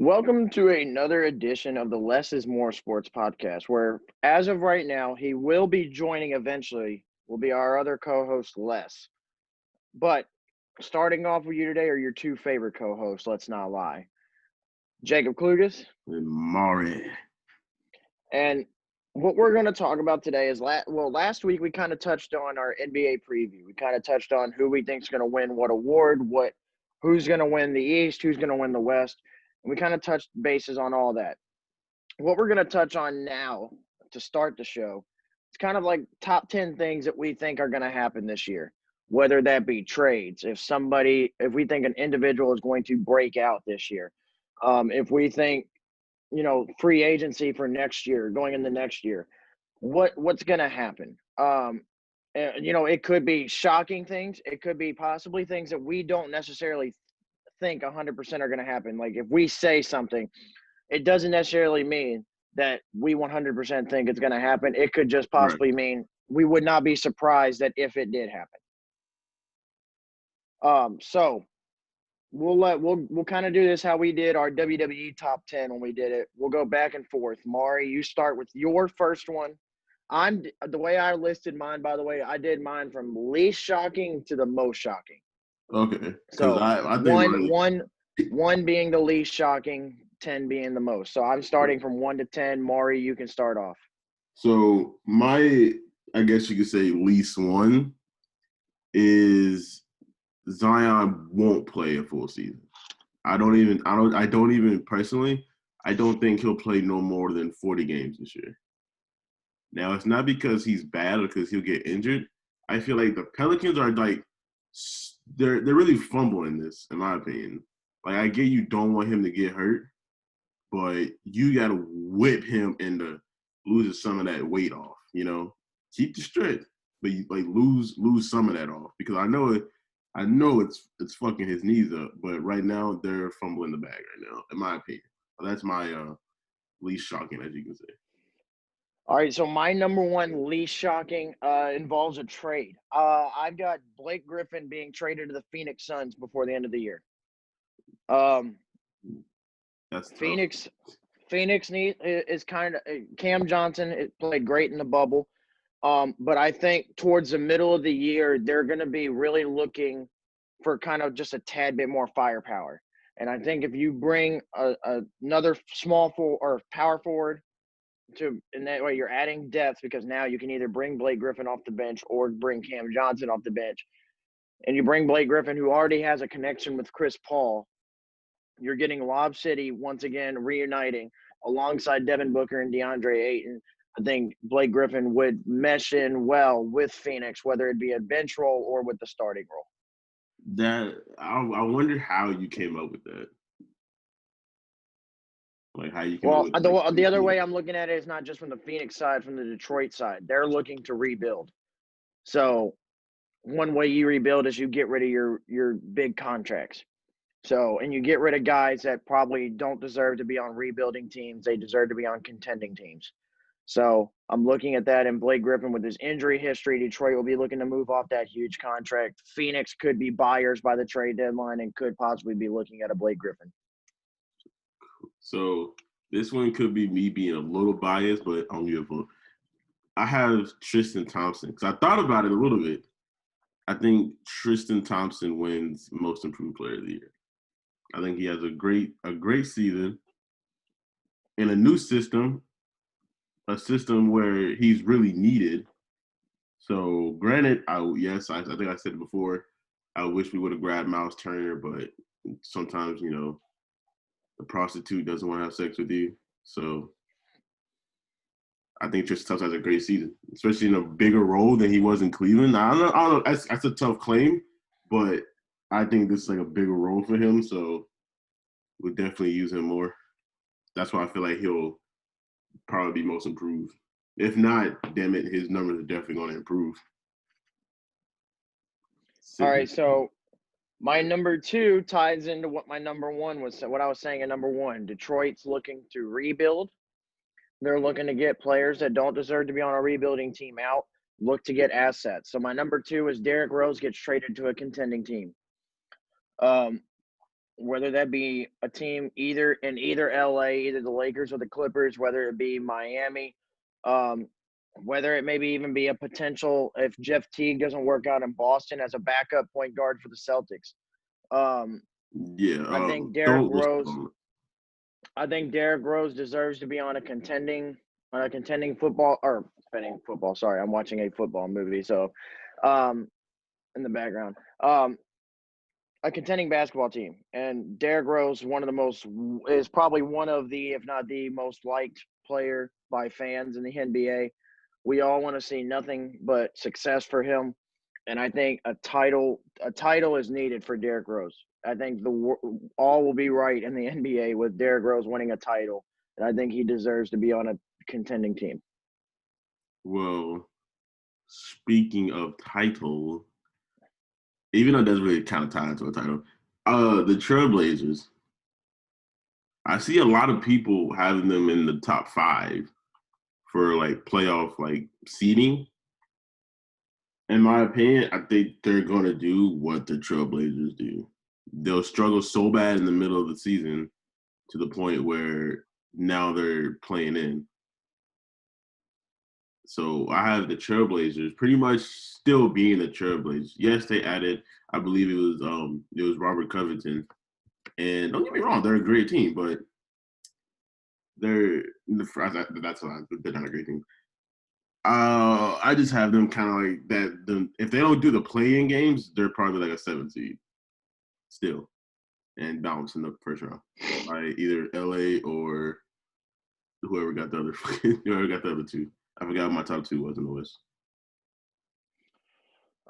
Welcome to another edition of the Less is More Sports podcast, where as of right now, he will be joining eventually, will be our other co-host, Les. But starting off with you today are your two favorite co-hosts, let's not lie. Jacob Klucas. And Maury. And what we're going to talk about today is, last week we kind of touched on our NBA preview. We kind of touched on who we think is going to win what award, who's going to win the East, who's going to win the West. And we kind of touched bases on all that. What we're going to touch on now to start the show, it's kind of like top 10 things that we think are going to happen this year, whether that be trades, if we think an individual is going to break out this year, if we think, free agency for next year, going into next year, what's going to happen? It could be shocking things. It could be possibly things that we don't necessarily think 100% are going to happen. Like if we say something, it doesn't necessarily mean that we 100% think it's going to happen. It could just possibly mean we would not be surprised that if it did happen. So we'll kind of do this how we did our WWE top 10 when we did it. We'll go back and forth. Maury, you start with your first one. The way I listed mine, by the way, I did mine from least shocking to the most shocking. Okay. So I think one being the least shocking, 10 being the most. So I'm starting from 1 to 10. Maury, you can start off. So I guess you could say least one is Zion won't play a full season. I don't even personally, I don't think he'll play no more than 40 games this year. Now, it's not because he's bad or because he'll get injured. I feel like the Pelicans are like, they're really fumbling this, in my opinion. Like, I get you don't want him to get hurt, but you got to whip him into losing some of that weight off, Keep the strength, but you, like, lose some of that off. Because I know it's fucking his knees up, but right now they're fumbling the bag right now, in my opinion. That's my least shocking, as you can say. All right, so my number one least shocking involves a trade. I've got Blake Griffin being traded to the Phoenix Suns before the end of the year. That's Phoenix. Tough. Phoenix is kind of Cam Johnson. Played great in the bubble, but I think towards the middle of the year they're going to be really looking for kind of just a tad bit more firepower. And I think if you bring another small or power forward. In that way, you're adding depth because now you can either bring Blake Griffin off the bench or bring Cam Johnson off the bench. And you bring Blake Griffin, who already has a connection with Chris Paul. You're getting Lob City once again reuniting alongside Devin Booker and DeAndre Ayton. I think Blake Griffin would mesh in well with Phoenix, whether it be a bench role or with the starting role. I wonder how you came up with that. Like how you can. Well, the other way I'm looking at it is not just from the Phoenix side, from the Detroit side. They're looking to rebuild. So one way you rebuild is you get rid of your big contracts. So, and you get rid of guys that probably don't deserve to be on rebuilding teams. They deserve to be on contending teams. So I'm looking at that, and Blake Griffin with his injury history, Detroit will be looking to move off that huge contract. Phoenix could be buyers by the trade deadline and could possibly be looking at a Blake Griffin. So this one could be me being a little biased, but I don't give a fuck. I have Tristan Thompson because I thought about it a little bit. I think Tristan Thompson wins Most Improved Player of the Year. I think he has a great season in a new system, a system where he's really needed. So granted, I think I said it before, I wish we would have grabbed Miles Turner, but sometimes, the prostitute doesn't want to have sex with you. So I think Tristan Thompson has a great season, especially in a bigger role than he was in Cleveland. I don't know. That's a tough claim, but I think this is like a bigger role for him. So we'll definitely use him more. That's why I feel like he'll probably be most improved. If not, damn it, his numbers are definitely going to improve. All right, so my number two ties into what my number one was, what I was saying at number one. Detroit's looking to rebuild. They're looking to get players that don't deserve to be on a rebuilding team out, look to get assets. So my number two is Derrick Rose gets traded to a contending team. whether that be a team either in either LA, either the Lakers or the Clippers, whether it be Miami, um, whether it maybe even be a potential if Jeff Teague doesn't work out in Boston as a backup point guard for the Celtics. Um, Yeah. I think Derrick Don't Rose. I think Derrick Rose deserves to be on a contending football or spending football. Sorry, I'm watching a football movie, so um, in the background. A contending basketball team, and Derrick Rose, is probably one of the, if not the most liked player by fans in the NBA. We all want to see nothing but success for him, and I think a title is needed for Derrick Rose. I think all will be right in the NBA with Derrick Rose winning a title, and I think he deserves to be on a contending team. Well, speaking of title, even though it doesn't really kind of tie into a title, the Trailblazers. I see a lot of people having them in the top 5 for like playoff like seeding. In my opinion, I think they're going to do what the Trailblazers do. They'll struggle so bad in the middle of the season to the point where now they're playing in. So I have the Trailblazers pretty much still being the Trailblazers. Yes, they added, I believe it was Robert Covington. And don't get me wrong, they're a great team, but they're not a great team. I just have them kind of like that. If they don't do the play-in games, they're probably like a 7 seed still, and bounce in the first round by either LA or whoever got the other 2. I forgot what my top 2 was in the West.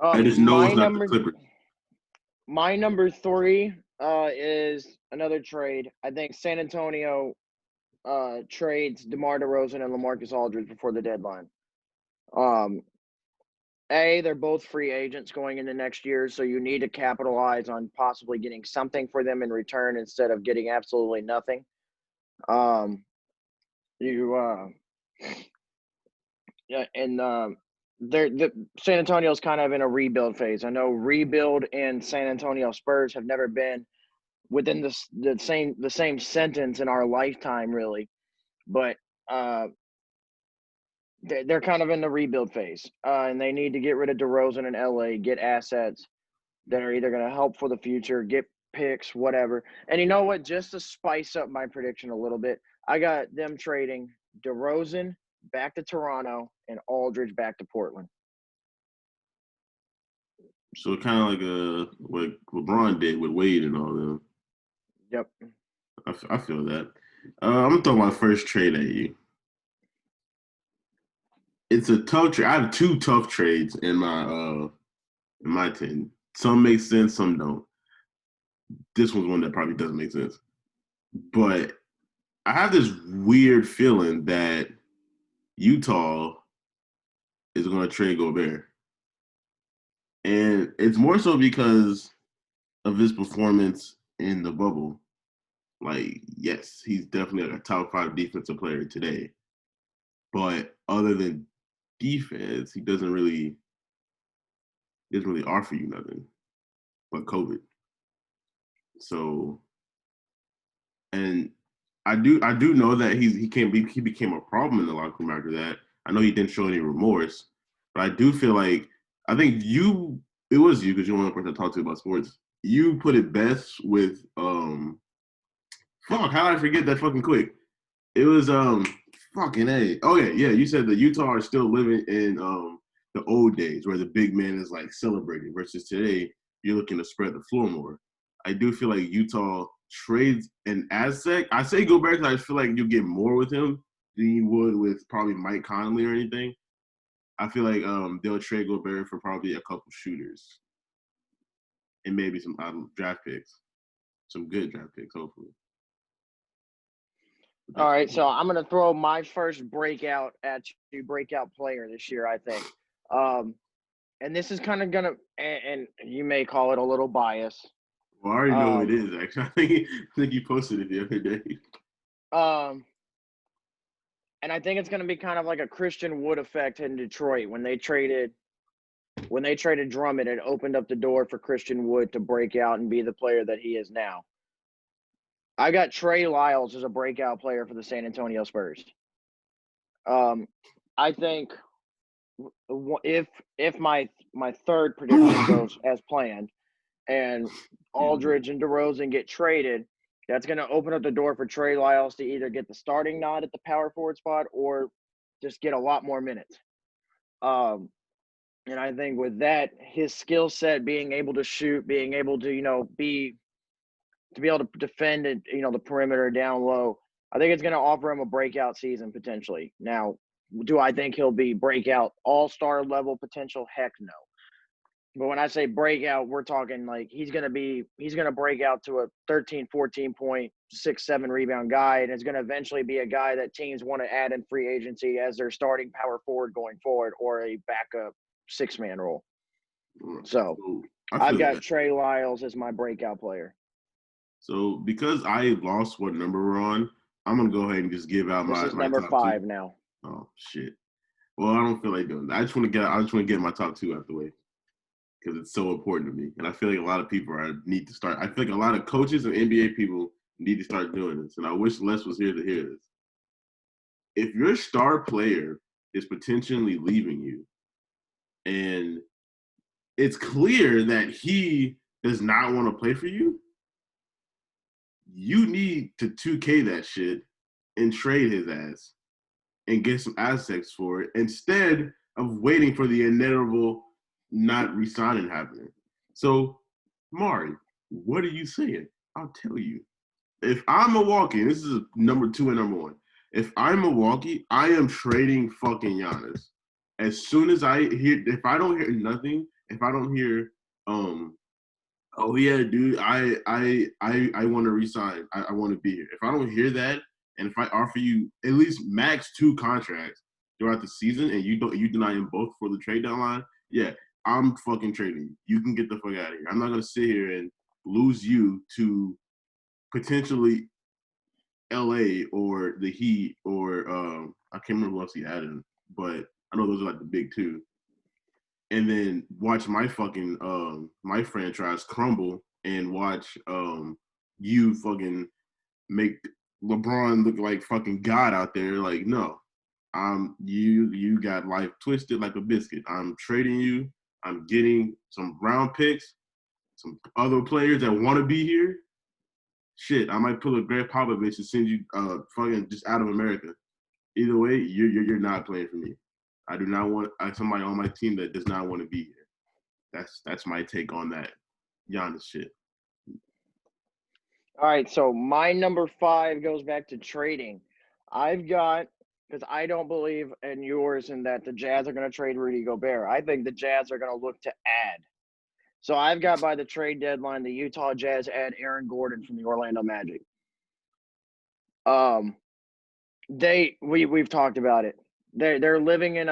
I just know it's not the Clippers. My number 3 is another trade. I think San Antonio trades DeMar DeRozan and LaMarcus Aldridge before the deadline. They're both free agents going into next year, so you need to capitalize on possibly getting something for them in return instead of getting absolutely nothing. Yeah, and San Antonio's kind of in a rebuild phase. I know rebuild and San Antonio Spurs have never been within the same sentence in our lifetime, really, but they're kind of in the rebuild phase, and they need to get rid of DeRozan in LA, get assets that are either going to help for the future, get picks, whatever. And you know what? Just to spice up my prediction a little bit, I got them trading DeRozan back to Toronto and Aldridge back to Portland. So kind of like what LeBron did with Wade and all them. Yep. I feel that. I'm gonna throw my first trade at you. It's a tough trade. I have 2 tough trades in my team. Some make sense, some don't. This one's one that probably doesn't make sense. But I have this weird feeling that Utah is going to trade Gobert. And it's more so because of his performance in the bubble. Like, yes, he's definitely a top 5 defensive player today. But other than defense, he doesn't really offer you nothing but COVID. So, and I do know that he became a problem in the locker room after that. I know he didn't show any remorse, but I do feel like it was you because you're the only person to talk to about sports. You put it best with fuck, how did I forget that fucking quick? It was fucking A. Okay, yeah, you said that Utah are still living in the old days where the big man is like celebrating versus today you're looking to spread the floor more. I do feel like Utah trades an Aztec. I say Gobert because I feel like you get more with him than you would with probably Mike Conley or anything. I feel like they'll trade Gobert for probably a couple shooters and maybe some draft picks, some good draft picks, hopefully. All right, so I'm going to throw my first breakout player this year, I think. And this is kind of going to, and you may call it a little bias. Well, I already know who it is, actually. I think you posted it the other day. And I think it's going to be kind of like a Christian Wood effect in Detroit when they traded Drummond. It opened up the door for Christian Wood to break out and be the player that he is now. I got Trey Lyles as a breakout player for the San Antonio Spurs. I think if my third prediction goes as planned, and Aldridge and DeRozan get traded, that's going to open up the door for Trey Lyles to either get the starting nod at the power forward spot or just get a lot more minutes. And I think with that, his skill set, being able to shoot, being able to be able to defend it, the perimeter down low, I think it's going to offer him a breakout season potentially. Now, do I think he'll be breakout all-star level potential? Heck no. But when I say breakout, we're talking like he's going to break out to a 13, 14 point, 6, 7 rebound guy, and is going to eventually be a guy that teams want to add in free agency as their starting power forward going forward or a backup 6-man role. So I've got Trey Lyles as my breakout player. So because I lost what number we're on, I'm going to go ahead and just give out this is my number top 5 two. now. Oh, shit. Well, I don't feel like doing that. I just want to get my top 2 out the way because it's so important to me. And I feel like a lot of people need to start. I feel like a lot of coaches and NBA people need to start doing this. And I wish Les was here to hear this. If your star player is potentially leaving you and it's clear that he does not want to play for you, you need to 2K that shit and trade his ass and get some assets for it instead of waiting for the inevitable not resigning happening. So, Mari, what are you saying? I'll tell you. If I'm Milwaukee, this is number 2 and number 1. If I'm Milwaukee, I am trading fucking Giannis. As soon as if I don't hear nothing, if I don't hear, oh yeah, dude, I want to resign. I want to be here. If I don't hear that, and if I offer you at least max 2 contracts throughout the season, and you deny them both for the trade deadline, yeah, I'm fucking trading you. You can get the fuck out of here. I'm not gonna sit here and lose you to potentially LA or the Heat or I can't remember who else he added, but I know those are like the big 2. And then watch my fucking my franchise crumble and watch you fucking make LeBron look like fucking God out there. Like, no. You got life twisted like a biscuit. I'm trading you. I'm getting some round picks, some other players that want to be here. Shit, I might pull a Greg Popovich and send you fucking just out of America. Either way, you're not playing for me. I do not want somebody on my team that does not want to be here. That's my take on that Giannis shit. All right, so my number 5 goes back to trading. I've got, because I don't believe in yours in that the Jazz are going to trade Rudy Gobert. I think the Jazz are going to look to add. So I've got by the trade deadline the Utah Jazz add Aaron Gordon from the Orlando Magic. We've talked about it. They're living in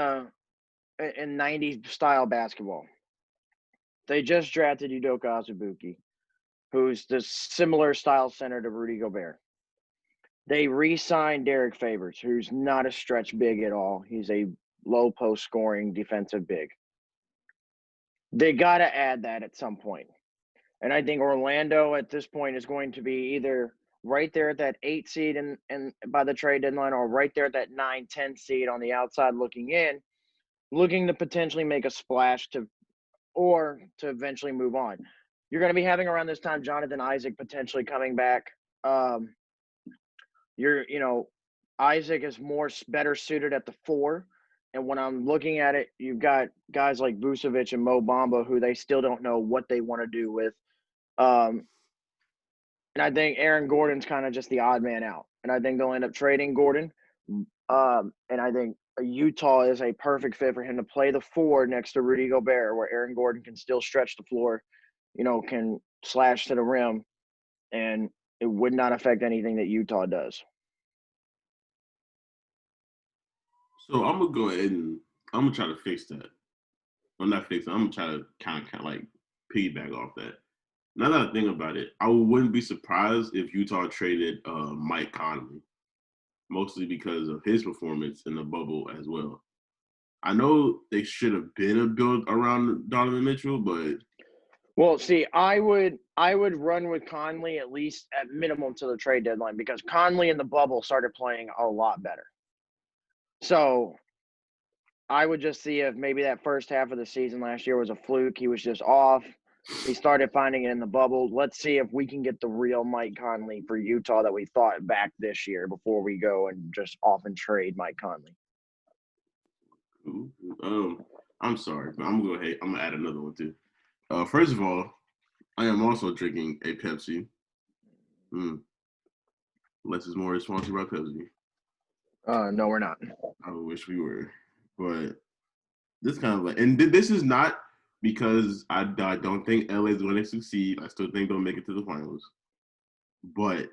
90s style basketball. They just drafted Udoka Azubuike, who's the similar style center to Rudy Gobert. They re-signed Derek Favors, who's not a stretch big at all. He's a low post scoring defensive big. They got to add that at some point. And I think Orlando at this point is going to be either right there at that 8 seed and by the trade deadline or right there at that 9-10 seed on the outside looking in, looking to potentially make a splash to eventually move on. You're going to be having around this time Jonathan Isaac potentially coming back. Isaac is better suited at the 4. And when I'm looking at it, you've got guys like Vucevic and Mo Bamba who they still don't know what they want to do with. And I think Aaron Gordon's kind of just the odd man out. And I think they'll end up trading Gordon. And I think Utah is a perfect fit for him to play the 4 next to Rudy Gobert, where Aaron Gordon can still stretch the floor, can slash to the rim, and it would not affect anything that Utah does. So I'm gonna go ahead and I'm gonna try to fix that. Well, not fix it. I'm gonna try to kind of like piggyback off that. Now that I think about it, I wouldn't be surprised if Utah traded Mike Conley, mostly because of his performance in the bubble as well. I know they should have been a build around Donovan Mitchell, but Well, see, I would run with Conley at least at minimum to the trade deadline because Conley in the bubble started playing a lot better. So I would just see if maybe that first half of the season last year was a fluke. He was just off. He started finding it in the bubble. Let's see if we can get the real Mike Conley for Utah that we thought back this year before we go and just off and trade Mike Conley. I'm sorry, but I'm gonna add another one too. First of all, I am also drinking a Pepsi. Less is more sponsored by Pepsi. No, we're not. I wish we were, but this kind of like, and this is not because I don't think LA is going to succeed. I still think they'll make it to the finals, but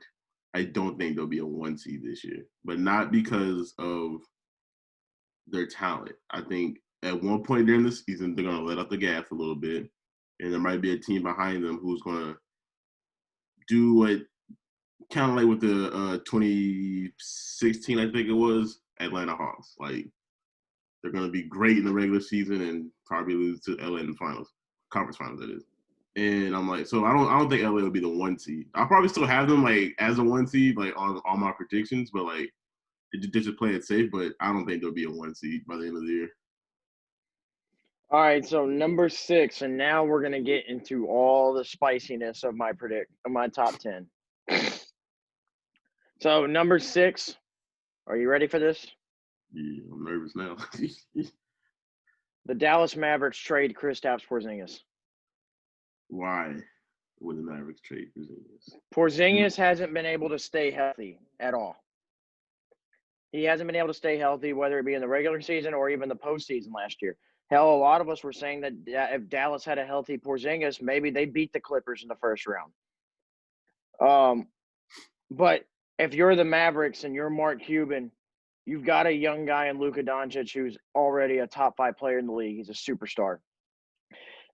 I don't think they'll be a 1 seed this year. But not because of their talent. I think at one point during the season they're going to let out the gas a little bit, and there might be a team behind them who's going to do what kind of like with the 2016, I think it was, Atlanta Hawks. Like, they're going to be great in the regular season and probably lose to LA in the finals, conference finals, that is. And I'm like, so I don't think LA will be the 1 seed. I'll probably still have them like as a 1 seed, like on all my predictions, but like just play it safe. But I don't think there'll be a 1 seed by the end of the year. All right, so number 6, and now we're gonna get into all the spiciness of my top 10. So number 6, are you ready for this? Yeah, I'm nervous now. The Dallas Mavericks trade Kristaps Porzingis. Why would the Mavericks trade Porzingis? Porzingis hasn't been able to stay healthy at all. He hasn't been able to stay healthy, whether it be in the regular season or even the postseason last year. Hell, a lot of us were saying that if Dallas had a healthy Porzingis, maybe they beat the Clippers in the first round. But if you're the Mavericks and you're Mark Cuban, you've got a young guy in Luka Doncic who's already a top 5 player in the league. He's a superstar.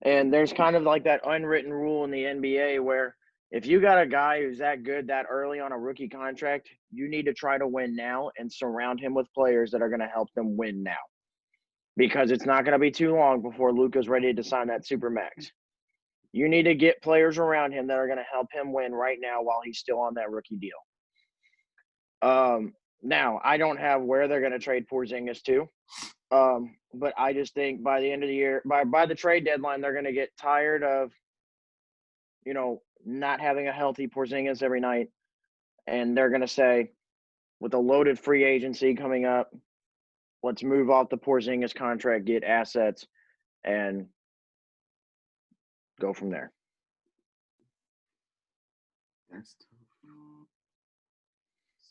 And there's kind of like that unwritten rule in the NBA where if you got a guy who's that good that early on a rookie contract, you need to try to win now and surround him with players that are going to help them win now. Because it's not going to be too long before Luka's ready to sign that supermax. You need to get players around him that are going to help him win right now while he's still on that rookie deal. Now, I don't have where they're going to trade Porzingis to. But I just think by the end of the year, by the trade deadline, they're going to get tired of, not having a healthy Porzingis every night. And they're going to say, with a loaded free agency coming up, let's move off the Porzingis contract, get assets, and go from there. That's tough.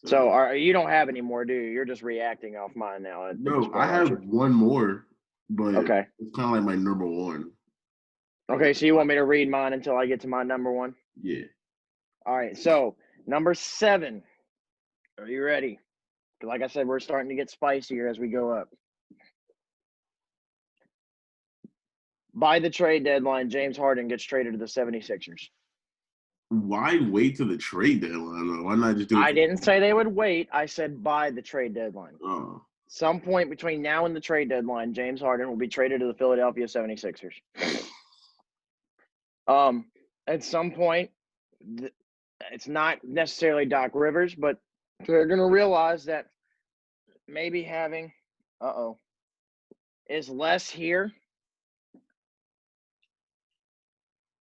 So you don't have any more, do you? You're just reacting off mine now. No, I have one more, but okay. It's kind of like my number 1. Okay, so you want me to read mine until I get to my number 1? Yeah. All right, so number 7. Are you ready? Like I said, we're starting to get spicier as we go up. By the trade deadline, James Harden gets traded to the 76ers. Why wait till the trade deadline? Why not just do it? I didn't say they would wait. I said by the trade deadline. Oh. Some point between now and the trade deadline, James Harden will be traded to the Philadelphia 76ers. At some point, it's not necessarily Doc Rivers, but they're going to realize that maybe having is less here.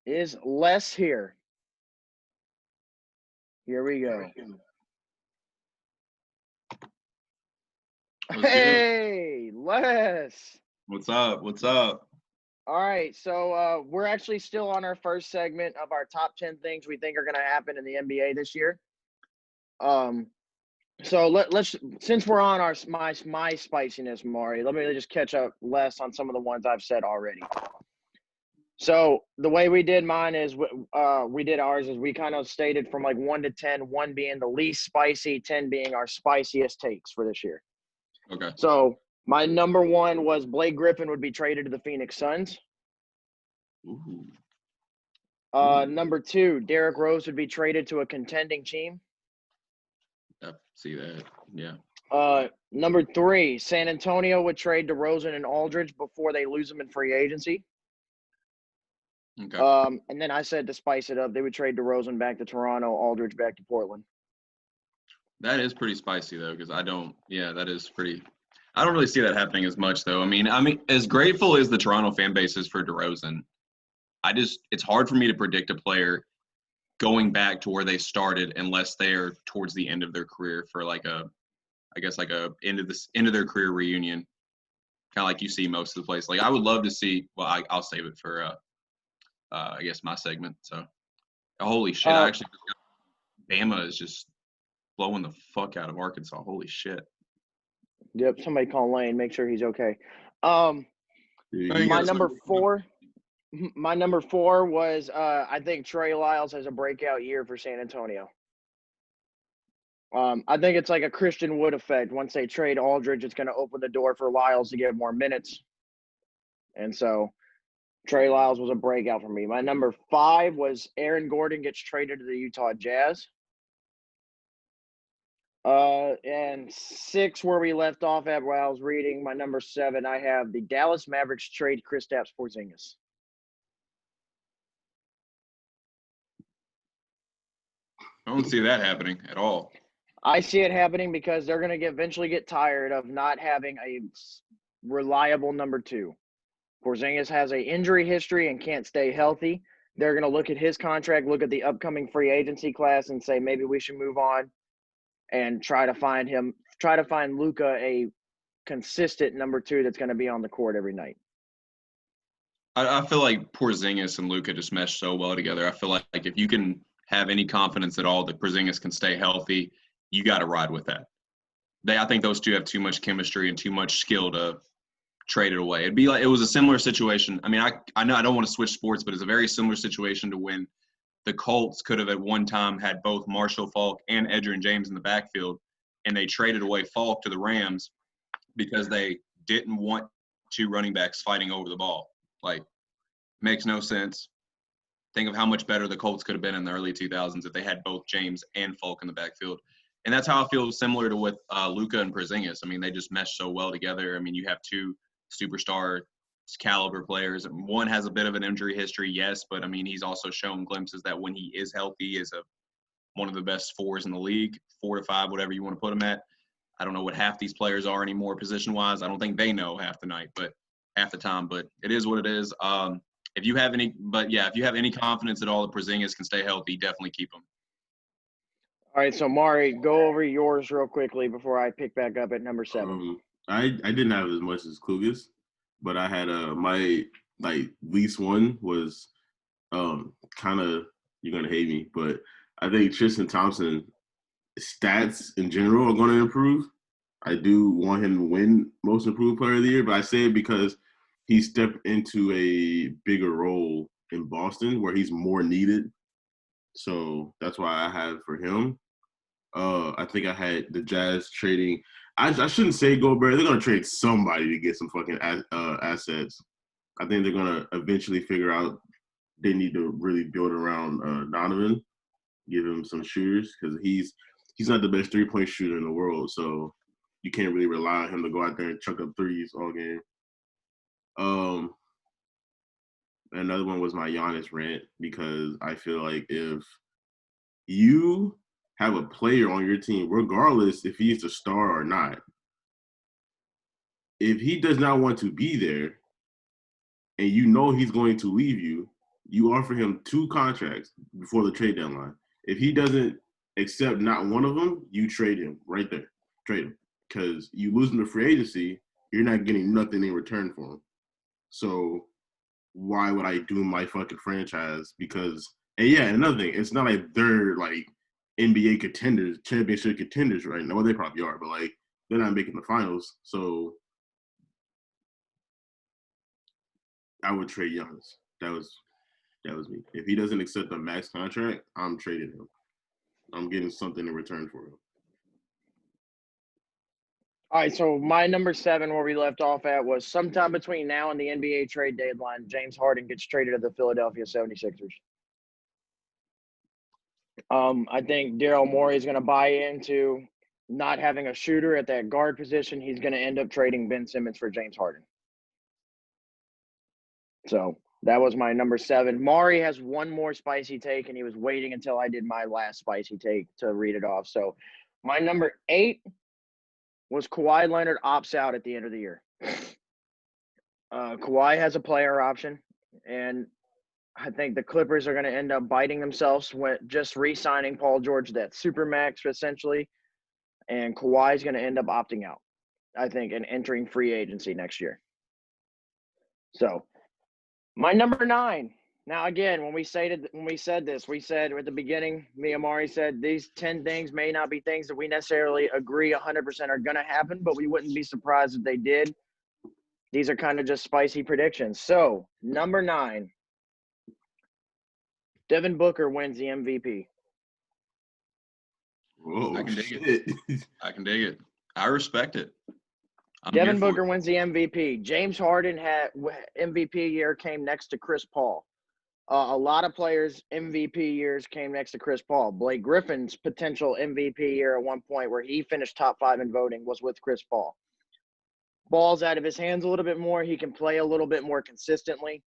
Is less here. Here we go. Hey, Les. What's up? What's up? All right, so we're actually still on our first segment of our top 10 things we think are going to happen in the NBA this year. So let's since we're on my spiciness, Maury, let me just catch up less on some of the ones I've said already. So the way we did mine is we did ours is we kind of stated from like 1 to 10, 1 being the least spicy, 10 being our spiciest takes for this year. Okay. So my number 1 was Blake Griffin would be traded to the Phoenix Suns. Ooh. Number 2, Derrick Rose would be traded to a contending team. Yep, see that. Yeah. Number 3, San Antonio would trade DeRozan and Aldridge before they lose them in free agency. Okay. And then I said to spice it up, they would trade DeRozan back to Toronto, Aldridge back to Portland. That is pretty spicy though, because that is pretty. I don't really see that happening as much though. I mean, as grateful as the Toronto fan base is for DeRozan, it's hard for me to predict a player going back to where they started unless they're towards the end of their career for like a end of their career reunion, kind of like you see most of the place. Like I would love to see. Well, I'll save it for I guess my segment. So holy shit! I actually Bama is just blowing the fuck out of Arkansas. Holy shit! Yep, somebody call Lane, make sure he's okay. Yeah, My number four was I think Trey Lyles has a breakout year for San Antonio. I think it's like a Christian Wood effect. Once they trade Aldridge, it's going to open the door for Lyles to get more minutes. And so Trey Lyles was a breakout for me. My number 5 was Aaron Gordon gets traded to the Utah Jazz. And 6, where we left off at while I was reading, my number 7, I have the Dallas Mavericks trade Kristaps Porzingis. I don't see that happening at all. I see it happening because they're going to eventually get tired of not having a reliable number 2. Porzingis has an injury history and can't stay healthy. They're going to look at his contract, look at the upcoming free agency class, and say maybe we should move on and try to find Luka a consistent number 2 that's going to be on the court every night. I feel like Porzingis and Luka just mesh so well together. I feel like if you can have any confidence at all that Porzingis can stay healthy, you got to ride with that. I think those two have too much chemistry and too much skill to trade it away. It'd be like it was a similar situation. I mean, I know I don't want to switch sports, but it's a very similar situation to when the Colts could have at one time had both Marshall Faulk and Edgerrin James in the backfield, and they traded away Faulk to the Rams because they didn't want 2 running backs fighting over the ball. Like, makes no sense. Think of how much better the Colts could have been in the early 2000s if they had both James and Faulk in the backfield. And that's how I feel similar to with Luka and Porzingis. I mean, they just mesh so well together. I mean, you have 2 superstar caliber players. One has a bit of an injury history, yes, but I mean, he's also shown glimpses that when he is healthy, is one of the best 4s in the league, 4 to 5, whatever you want to put him at. I don't know what half these players are anymore position-wise. I don't think they know half the night, but half the time. But it is what it is. If you have any confidence at all that Porzingis can stay healthy, definitely keep him. All right, so Mari, go over yours real quickly before I pick back up at number 7. I didn't have as much as Klucas, but I had my least one was kind of, you're gonna hate me, but I think Tristan Thompson stats in general are going to improve. I do want him to win Most Improved Player of the Year, but I say it because he stepped into a bigger role in Boston where he's more needed. So that's why I have for him. I think I had the Jazz trading. I shouldn't say Gobert. They're going to trade somebody to get some fucking assets. I think they're going to eventually figure out they need to really build around Donovan, give him some shooters because he's not the best 3-point shooter in the world. So you can't really rely on him to go out there and chuck up threes all game. Another one was my Giannis rant because I feel like if you have a player on your team, regardless if he's the star or not, if he does not want to be there and you know he's going to leave you, you offer him 2 contracts before the trade deadline. If he doesn't accept not one of them, you trade him right there. Trade him. Because you lose him to free agency, you're not getting nothing in return for him. So why would I do my fucking franchise? Because, and yeah, another thing, it's not like they're like NBA contenders, championship contenders right now. Well, they probably are, but like they're not making the finals. So I would trade Giannis. That was me. If he doesn't accept the max contract, I'm trading him. I'm getting something in return for him. All right, so my number 7, where we left off at, was sometime between now and the NBA trade deadline, James Harden gets traded to the Philadelphia 76ers. I think Daryl Morey is going to buy into not having a shooter at that guard position. He's going to end up trading Ben Simmons for James Harden. So That was my number 7. Mari has one more spicy take, and he was waiting until I did my last spicy take to read it off. So my number 8 was Kawhi Leonard opts out at the end of the year. Kawhi has a player option, and I think the Clippers are going to end up biting themselves when just re-signing Paul George, that supermax essentially, and Kawhi is going to end up opting out, I think, and entering free agency next year. So my number 9. Now, again, when we said this, we said at the beginning, me and Mari said these 10 things may not be things that we necessarily agree 100% are going to happen, but we wouldn't be surprised if they did. These are kind of just spicy predictions. So, number 9, Devin Booker wins the MVP. Whoa, I can dig shit. it. I can dig it. I respect it. Devin Booker wins the MVP. James Harden had MVP year came next to Chris Paul. A lot of players' MVP years came next to Chris Paul. Blake Griffin's potential MVP year at one point where he finished top 5 in voting was with Chris Paul. Ball's out of his hands a little bit more. He can play a little bit more consistently.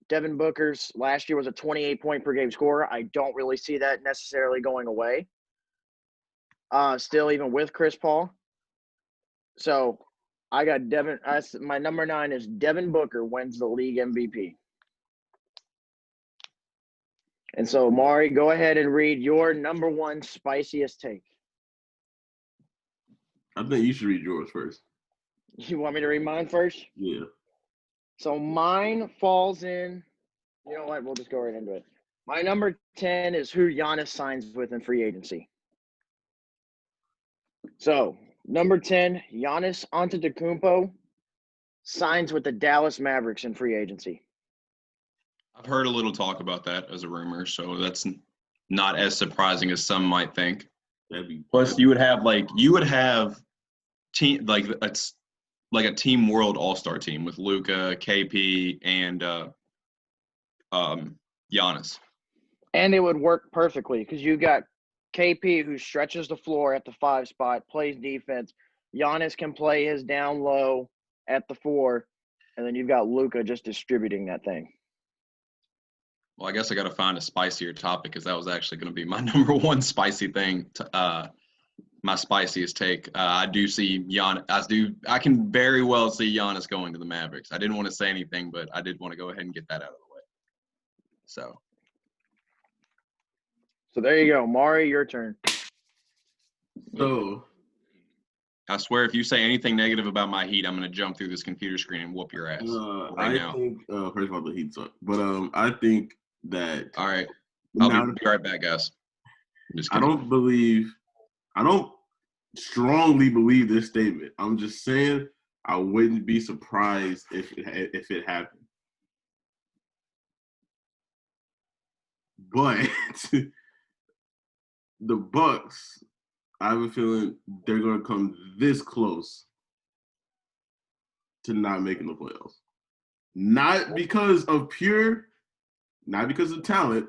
Devin Booker's last year was a 28-point-per-game scorer. I don't really see that necessarily going away. Still, even with Chris Paul. So, I got Devin. My number 9 is Devin Booker wins the league MVP. And so, Mari, go ahead and read your number 1 spiciest take. I think you should read yours first. You want me to read mine first? Yeah. So mine falls in. You know what? We'll just go right into it. My number 10 is who Giannis signs with in free agency. So, number 10, Giannis Antetokounmpo signs with the Dallas Mavericks in free agency. I've heard a little talk about that as a rumor, so that's not as surprising as some might think. Plus, you would have team it's like a Team World All-Star team with Luka, KP, and Giannis. And it would work perfectly because you got KP who stretches the floor at the 5 spot, plays defense. Giannis can play his down low at the 4, and then you've got Luka just distributing that thing. Well, I guess I got to find a spicier topic because that was actually going to be my number 1 spicy thing. My spiciest take. I do see Giannis. I can very well see Giannis going to the Mavericks. I didn't want to say anything, but I did want to go ahead and get that out of the way. So there you go. Mari, your turn. So I swear, if you say anything negative about my Heat, I'm going to jump through this computer screen and whoop your ass now. Think, first of all, the Heat suck. But I think that. All right. I'll be right back, guys. I don't strongly believe this statement. I'm just saying I wouldn't be surprised if it happened. But the Bucks, I have a feeling they're going to come this close to not making the playoffs. Not because of talent.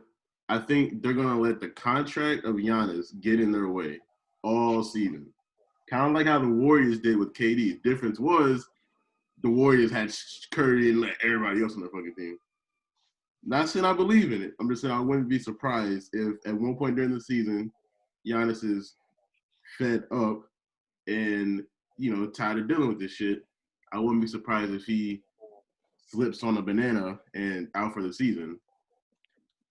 I think they're going to let the contract of Giannis get in their way all season. Kind of like how the Warriors did with KD. The difference was the Warriors had Curry and let everybody else on their fucking team. Not saying I believe in it. I'm just saying I wouldn't be surprised if at one point during the season, Giannis is fed up and, tired of dealing with this shit. I wouldn't be surprised if he slips on a banana and out for the season.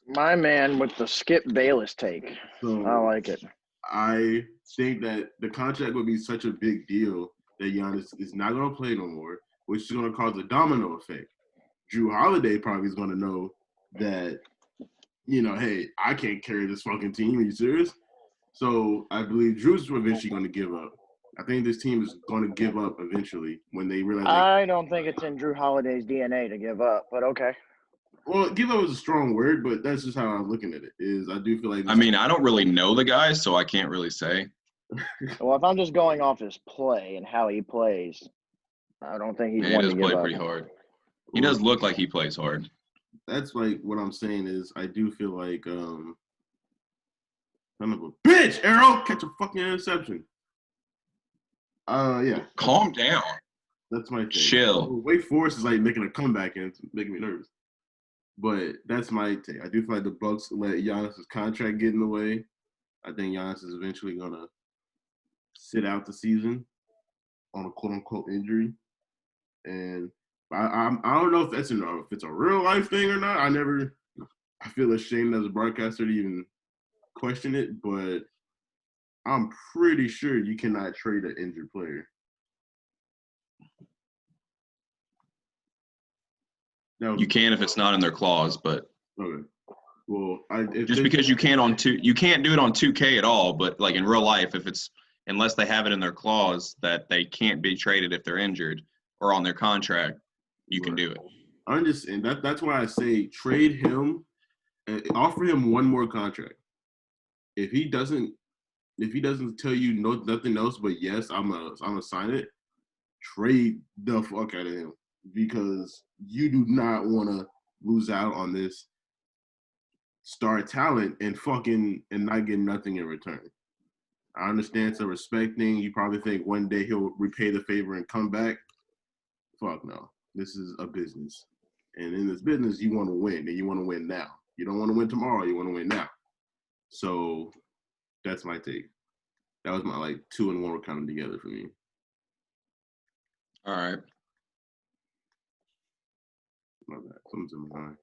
My man with the Skip Bayless take. So, I like it. I think that the contract would be such a big deal that Giannis is not going to play no more, which is going to cause a domino effect. Drew Holiday probably is going to know that, hey, I can't carry this fucking team. Are you serious? So I believe Drew's eventually going to give up. I think this team is going to give up eventually when they realize. I don't think it's in Drew Holiday's DNA to give up, but okay. Well, give up is a strong word, but that's just how I'm looking at it. I do feel like. I don't really know the guy, so I can't really say. Well, if I'm just going off his play and how he plays, I don't think he's one to give up. He does play pretty hard. He does look like he plays hard. That's like what I'm saying is I do feel like son of a bitch, Arrow, catch a fucking interception. Yeah. Calm down. That's my thing. Chill. Wake Forest is like making a comeback and it's making me nervous. But that's my take. I do feel like the Bucks let Giannis's contract get in the way. I think Giannis is eventually gonna sit out the season on a quote unquote injury, and I don't know if it's a real life thing or not. I feel ashamed as a broadcaster to even question it, but I'm pretty sure you cannot trade an injured player. You can if it's not in their clause, but okay. Well, just because you can't do it on 2K at all, but like in real life, unless they have it in their clause that they can't be traded if they're injured or on their contract, you can do it. I understand that's why I say trade him and offer him one more contract. If he doesn't tell you nothing else but yes, I'm gonna sign it, trade the fuck out of him because you do not want to lose out on this star talent and not get nothing in return. I understand it's a respect thing. You probably think one day he'll repay the favor and come back. Fuck no. This is a business. And in this business, you want to win, and you want to win now. You don't want to win tomorrow. You want to win now. So that's my take. That was my, 2 and 1 were coming together for me. All right. My bad. Something's in my mind.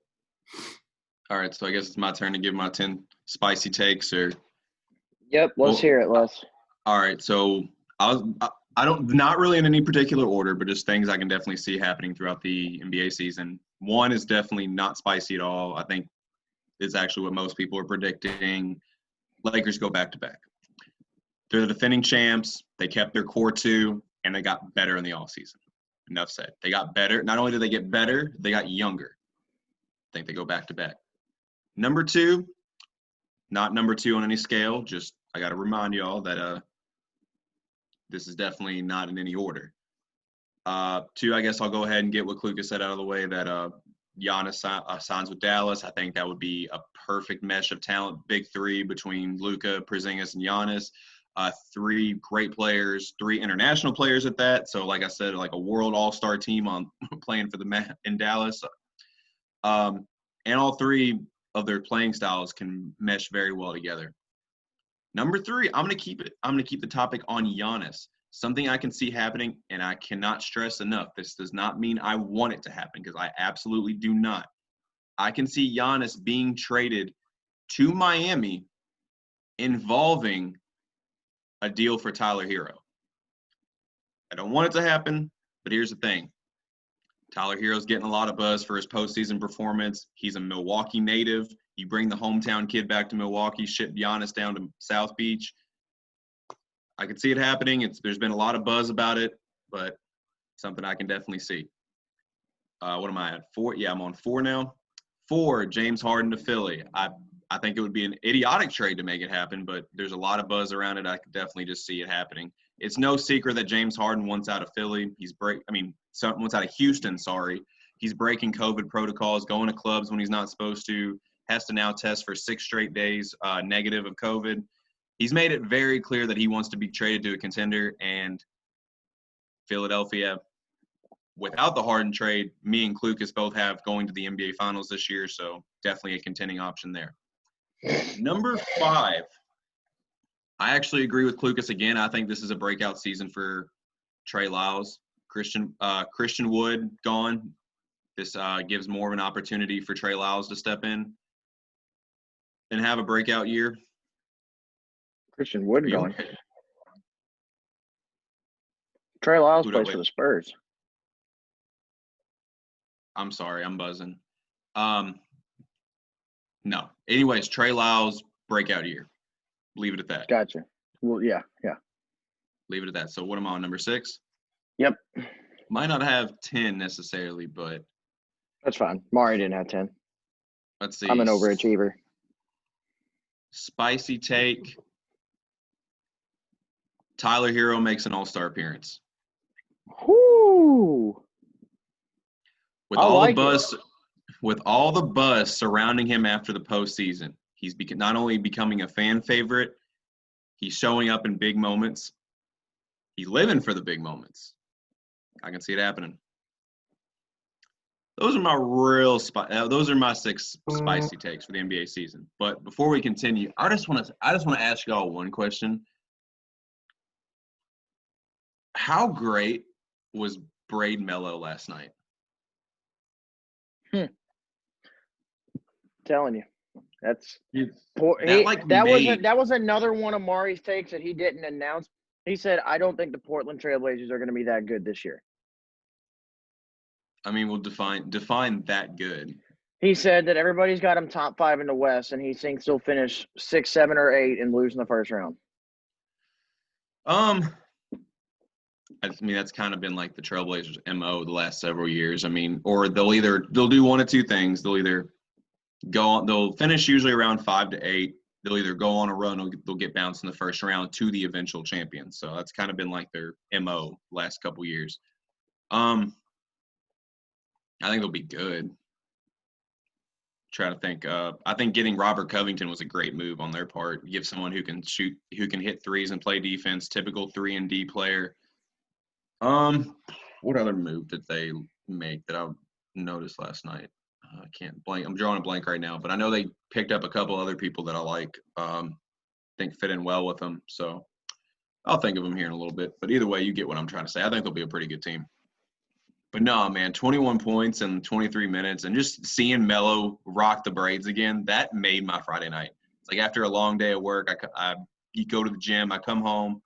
All right, so I guess it's my turn to give my 10 spicy takes. Yep, let's hear it, Les. All right, so not really in any particular order, but just things I can definitely see happening throughout the NBA season. One is definitely not spicy at all. I think it's actually what most people are predicting. Lakers go back-to-back. They're the defending champs. They kept their core two, and they got better in the offseason. Enough said. They got better. Not only did they get better, they got younger. I think they go back-to-back. Number two, not number two on any scale. Just I got to remind y'all that this is definitely not in any order. Two, I guess I'll go ahead and get what Klucas said out of the way, that Giannis signs with Dallas. I think that would be a perfect mesh of talent. Big three between Luka, Porzingis, and Giannis. Three great players, three international players at that. So, like I said, like a world all-star team on playing for in Dallas. And all three of their playing styles can mesh very well together. Number three, I'm going to keep the topic on Giannis. Something I can see happening, and I cannot stress enough, this does not mean I want it to happen, because I absolutely do not. I can see Giannis being traded to Miami involving a deal for Tyler Hero. I don't want it to happen, but here's the thing. Tyler Hero's getting a lot of buzz for his postseason performance. He's a Milwaukee native. You bring the hometown kid back to Milwaukee, ship Giannis down to South Beach. I can see it happening. There's been a lot of buzz about it, but something I can definitely see. What am I at? 4? Yeah, I'm on 4 now. 4, James Harden to Philly. I think it would be an idiotic trade to make it happen, but there's a lot of buzz around it. I could definitely just see it happening. It's no secret that James Harden wants out of Philly. Wants out of Houston, sorry. He's breaking COVID protocols, going to clubs when he's not supposed to, has to now test for 6 straight days negative of COVID. He's made it very clear that he wants to be traded to a contender, and Philadelphia, without the Harden trade, me and Klucas both have going to the NBA Finals this year, so definitely a contending option there. Number 5, I actually agree with Klucas again. I think this is a breakout season for Trey Lyles. Christian Wood gone. This gives more of an opportunity for Trey Lyles to step in and have a breakout year. Christian Wood gone. Okay. Trey Lyles plays for the Spurs. I'm sorry, I'm buzzing. No. Anyways, Trey Lyles, breakout year. Leave it at that. Gotcha. Well, yeah. Leave it at that. So what am I on, number 6? Yep. Might not have 10 necessarily, but that's fine. Mari didn't have 10. Let's see. I'm an overachiever. Spicy take. Tyler Hero makes an all-star appearance. Whoo! With all the buzz surrounding him after the postseason, he's not only becoming a fan favorite, he's showing up in big moments. He's living for the big moments. I can see it happening. Those are my those are my 6 spicy takes for the NBA season. But before we continue, I just want to ask y'all one question. How great was Braid Mello last night? Telling you, that's that that was another one of Mari's takes that he didn't announce. He said, "I don't think the Portland Trailblazers are going to be that good this year." I mean, we'll define that good. He said that everybody's got him top 5 in the West, and he thinks he'll finish 6, 7, or 8 and lose in the first round. I mean, that's kind of been like the Trailblazers' MO the last several years. I mean, or they'll do one of two things. They'll finish usually around 5 to 8. They'll either go on a run or they'll get bounced in the first round to the eventual champion. So that's kind of been like their MO last couple years. I think they'll be good. Try to think. I think getting Robert Covington was a great move on their part. Give someone who can shoot, who can hit threes and play defense, typical 3-and-D player. What other move did they make that I noticed last night? I can't blank. I'm drawing a blank right now, but I know they picked up a couple other people that I like. Think fit in well with them. So I'll think of them here in a little bit. But either way, you get what I'm trying to say. I think they'll be a pretty good team. But no, man, 21 points in 23 minutes and just seeing Melo rock the braids again, that made my Friday night. It's like after a long day of work, you go to the gym, I come home,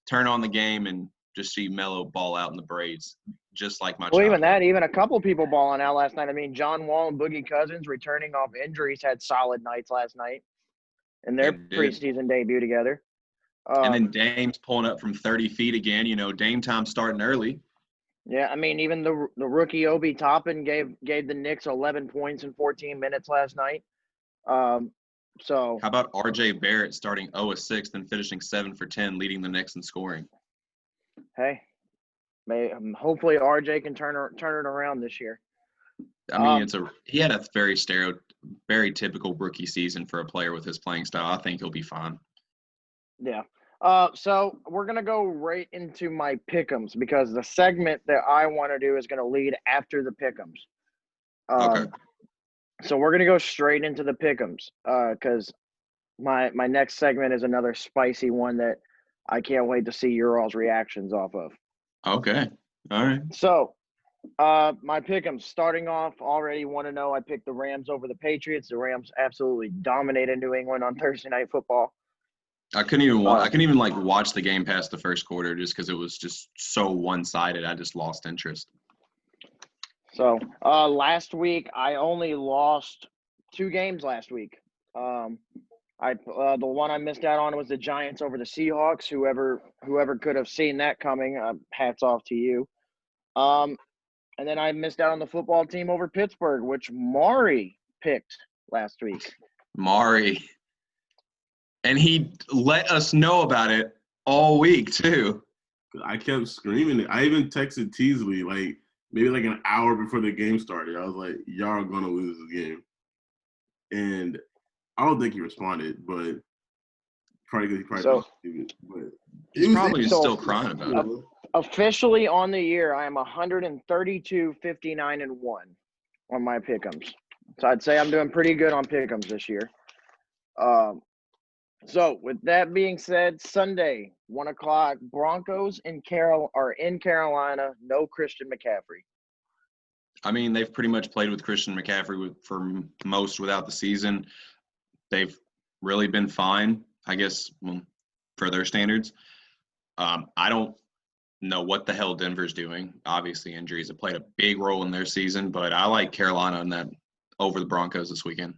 turn on the game, and just see Melo ball out in the braids, just like my childhood. Even a couple people balling out last night. I mean, John Wall and Boogie Cousins returning off injuries had solid nights last night in their preseason debut together. And then Dame's pulling up from 30 feet again. You know, Dame time starting early. Yeah, I mean, even the rookie Obi Toppin gave the Knicks 11 points in 14 minutes last night. So how about R.J. Barrett starting 0-6 and finishing 7 for 10, leading the Knicks in scoring? Hey, hopefully RJ can turn it around this year. I mean, he had a very typical rookie season for a player with his playing style. I think he'll be fine. Yeah. So we're gonna go right into my pick'ems because the segment that I want to do is gonna lead after the pick'ems. Okay. So we're gonna go straight into the pick'ems because my next segment is another spicy one that I can't wait to see your all's reactions off of. Okay. All right. So, my pick'ems starting off already 1-0. I picked the Rams over the Patriots. The Rams absolutely dominated New England on Thursday Night Football. I couldn't even like watch the game past the first quarter just because it was just so one-sided. I just lost interest. So, last week I only lost 2 games last week. The one I missed out on was the Giants over the Seahawks. Whoever could have seen that coming, hats off to you. And then I missed out on the football team over Pittsburgh, which Mari picked last week. Mari. And he let us know about it all week, too. I kept screaming it. I even texted Teasley, maybe an hour before the game started. I was like, y'all are going to lose this game. And I don't think he responded, but probably because he's probably still crying about it. Officially on the year, I am 132, 59, and 1 on my pick'ems. So I'd say I'm doing pretty good on pick'ems this year. So with that being said, Sunday, 1:00, Broncos are in Carolina. No Christian McCaffrey. I mean, they've pretty much played with Christian McCaffrey for most without the season. They've really been fine, I guess, for their standards. I don't know what the hell Denver's doing. Obviously, injuries have played a big role in their season, but I like Carolina in that over the Broncos this weekend.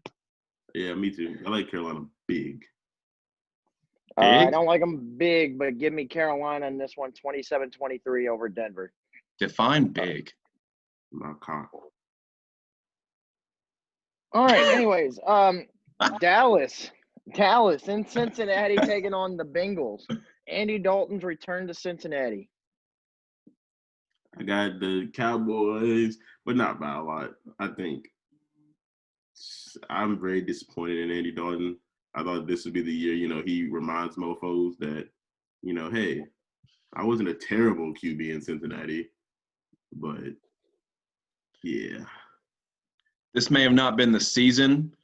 Yeah, me too. I like Carolina big. I don't like them big, but give me Carolina in this one, 27-23 over Denver. Define big. My cock. All right. Anyways, Dallas in Cincinnati taking on the Bengals. Andy Dalton's return to Cincinnati. I got the Cowboys, but not by a lot. I think I'm very disappointed in Andy Dalton. I thought this would be the year, he reminds mofos that, hey, I wasn't a terrible QB in Cincinnati, but yeah. This may have not been the season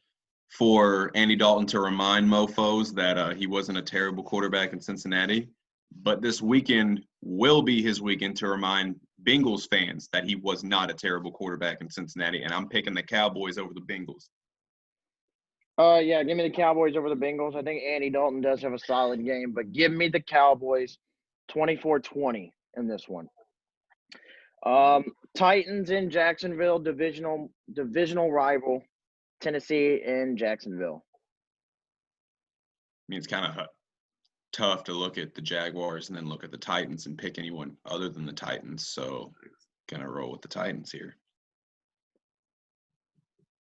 for Andy Dalton to remind mofos that he wasn't a terrible quarterback in Cincinnati, but this weekend will be his weekend to remind Bengals fans that he was not a terrible quarterback in Cincinnati, and I'm picking the Cowboys over the Bengals. Yeah, give me the Cowboys over the Bengals. I think Andy Dalton does have a solid game, but give me the Cowboys 24-20 in this one. Titans in Jacksonville, divisional rival. Tennessee in Jacksonville. I mean, it's kind of tough to look at the Jaguars and then look at the Titans and pick anyone other than the Titans. So, gonna roll with the Titans here.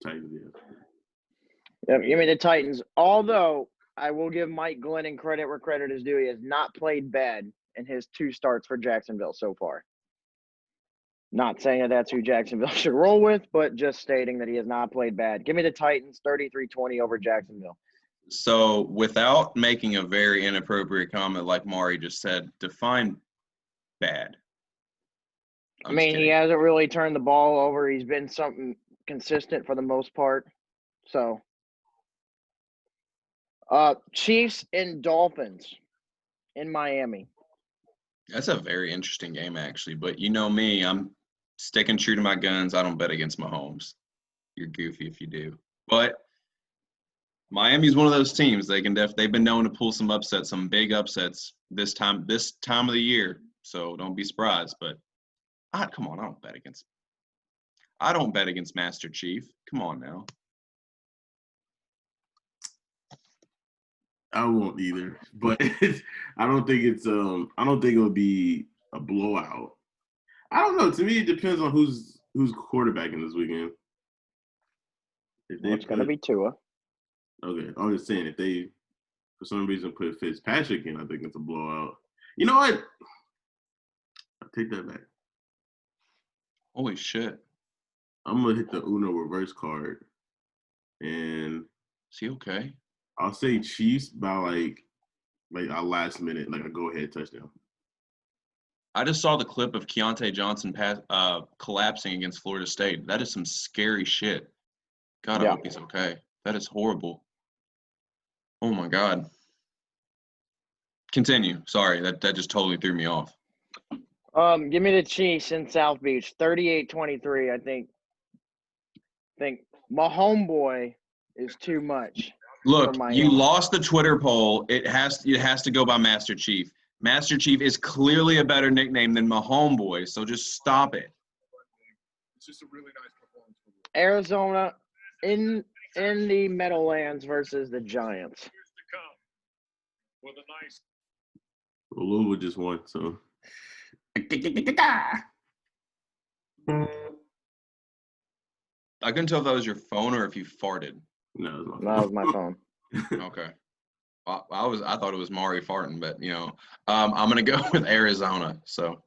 Titans, yeah. Yeah, give me the Titans. Although I will give Mike Glennon credit where credit is due. He has not played bad in his 2 starts for Jacksonville so far. Not saying that that's who Jacksonville should roll with, but just stating that he has not played bad. Give me the Titans 33-20 over Jacksonville. So without making a very inappropriate comment like Mari just said, define bad. I mean, he hasn't really turned the ball over. He's been something consistent for the most part. So, Chiefs and Dolphins in Miami. That's a very interesting game, actually. But you know me, I'm sticking true to my guns. I don't bet against Mahomes. You're goofy if you do. But Miami's one of those teams. They've been known to pull some upsets, some big upsets this time of the year. So don't be surprised. But come on, I don't bet against Master Chief. Come on now. I won't either, but I don't think it'll be a blowout. I don't know. To me, it depends on who's quarterbacking this weekend. It's going to be Tua. Okay, I'm just saying if they, for some reason, put Fitzpatrick in, I think it's a blowout. You know what? I'll take that back. Holy shit! I'm gonna hit the Uno reverse card, and is he okay? I'll say Chiefs by like our last minute, like a go-ahead touchdown. I just saw the clip of Keontae Johnson collapsing against Florida State. That is some scary shit. God, I hope he's okay. That is horrible. Oh, my God. Continue. Sorry, that just totally threw me off. Give me the Chiefs in South Beach, 38-23. I think my homeboy is too much. Look, you lost the Twitter poll. It has to go by Master Chief. Master Chief is clearly a better nickname than my homeboy, so just stop it. It's just a really nice performance. Arizona in the Meadowlands versus the Giants. Here's to come with a nice. Well, Louisville just won, so. I couldn't tell if that was your phone or if you farted. No, it was my phone. Okay. I thought it was Mari farting, but I'm gonna go with Arizona. So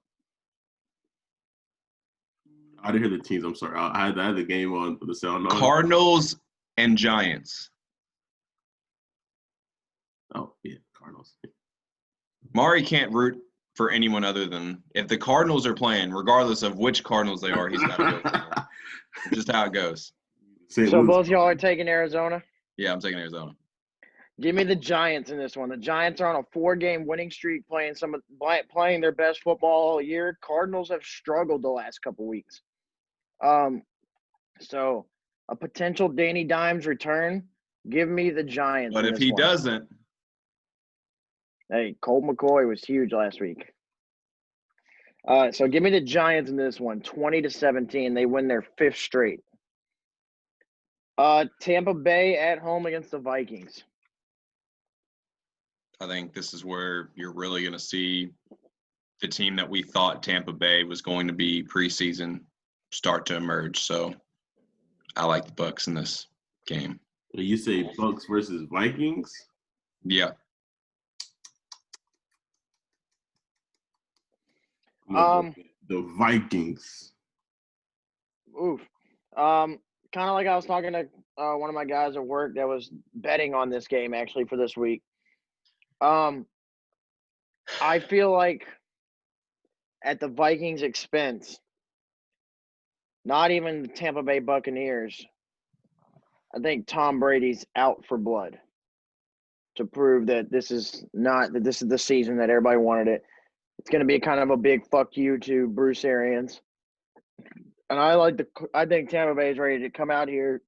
I didn't hear the teams. I'm sorry. I had the game on for the sound. Cardinals and Giants. Oh yeah, Cardinals. Mari can't root for anyone other than if the Cardinals are playing, regardless of which Cardinals they are. He's got to go for them. Just how it goes. So both y'all are taking Arizona? Yeah, I'm taking Arizona. Give me the Giants in this one. The Giants are on a 4-game winning streak, playing their best football all year. Cardinals have struggled the last couple weeks. So a potential Danny Dimes return. Give me the Giants. But if he doesn't, hey, Colt McCoy was huge last week. So give me the Giants in this one, 20-17. They win their 5th straight. Tampa Bay at home against the Vikings. I think this is where you're really going to see the team that we thought Tampa Bay was going to be preseason start to emerge. So I like the Bucs in this game. You say Bucs versus Vikings? Yeah. The Vikings. Oof. Kind of like I was talking to one of my guys at work that was betting on this game actually for this week. I feel like at the Vikings' expense, not even the Tampa Bay Buccaneers I think Tom Brady's out for blood to prove that this is the season that everybody wanted it. It's going to be kind of a big fuck you to Bruce Arians. And I think Tampa Bay is ready to come out here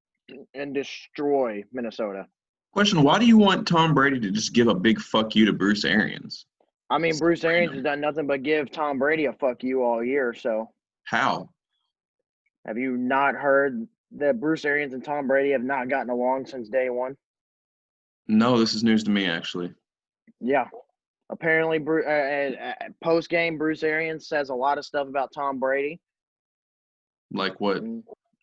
and destroy Minnesota. Question: why do you want Tom Brady to just give a big fuck you to Bruce Arians? I mean, Bruce Arians has done nothing but give Tom Brady a fuck you all year. So How? have you not heard that Bruce Arians and Tom Brady have not gotten along since day one? No, this is news to me, actually. Yeah. Apparently, post game, Bruce Arians says a lot of stuff about Tom Brady. Like what?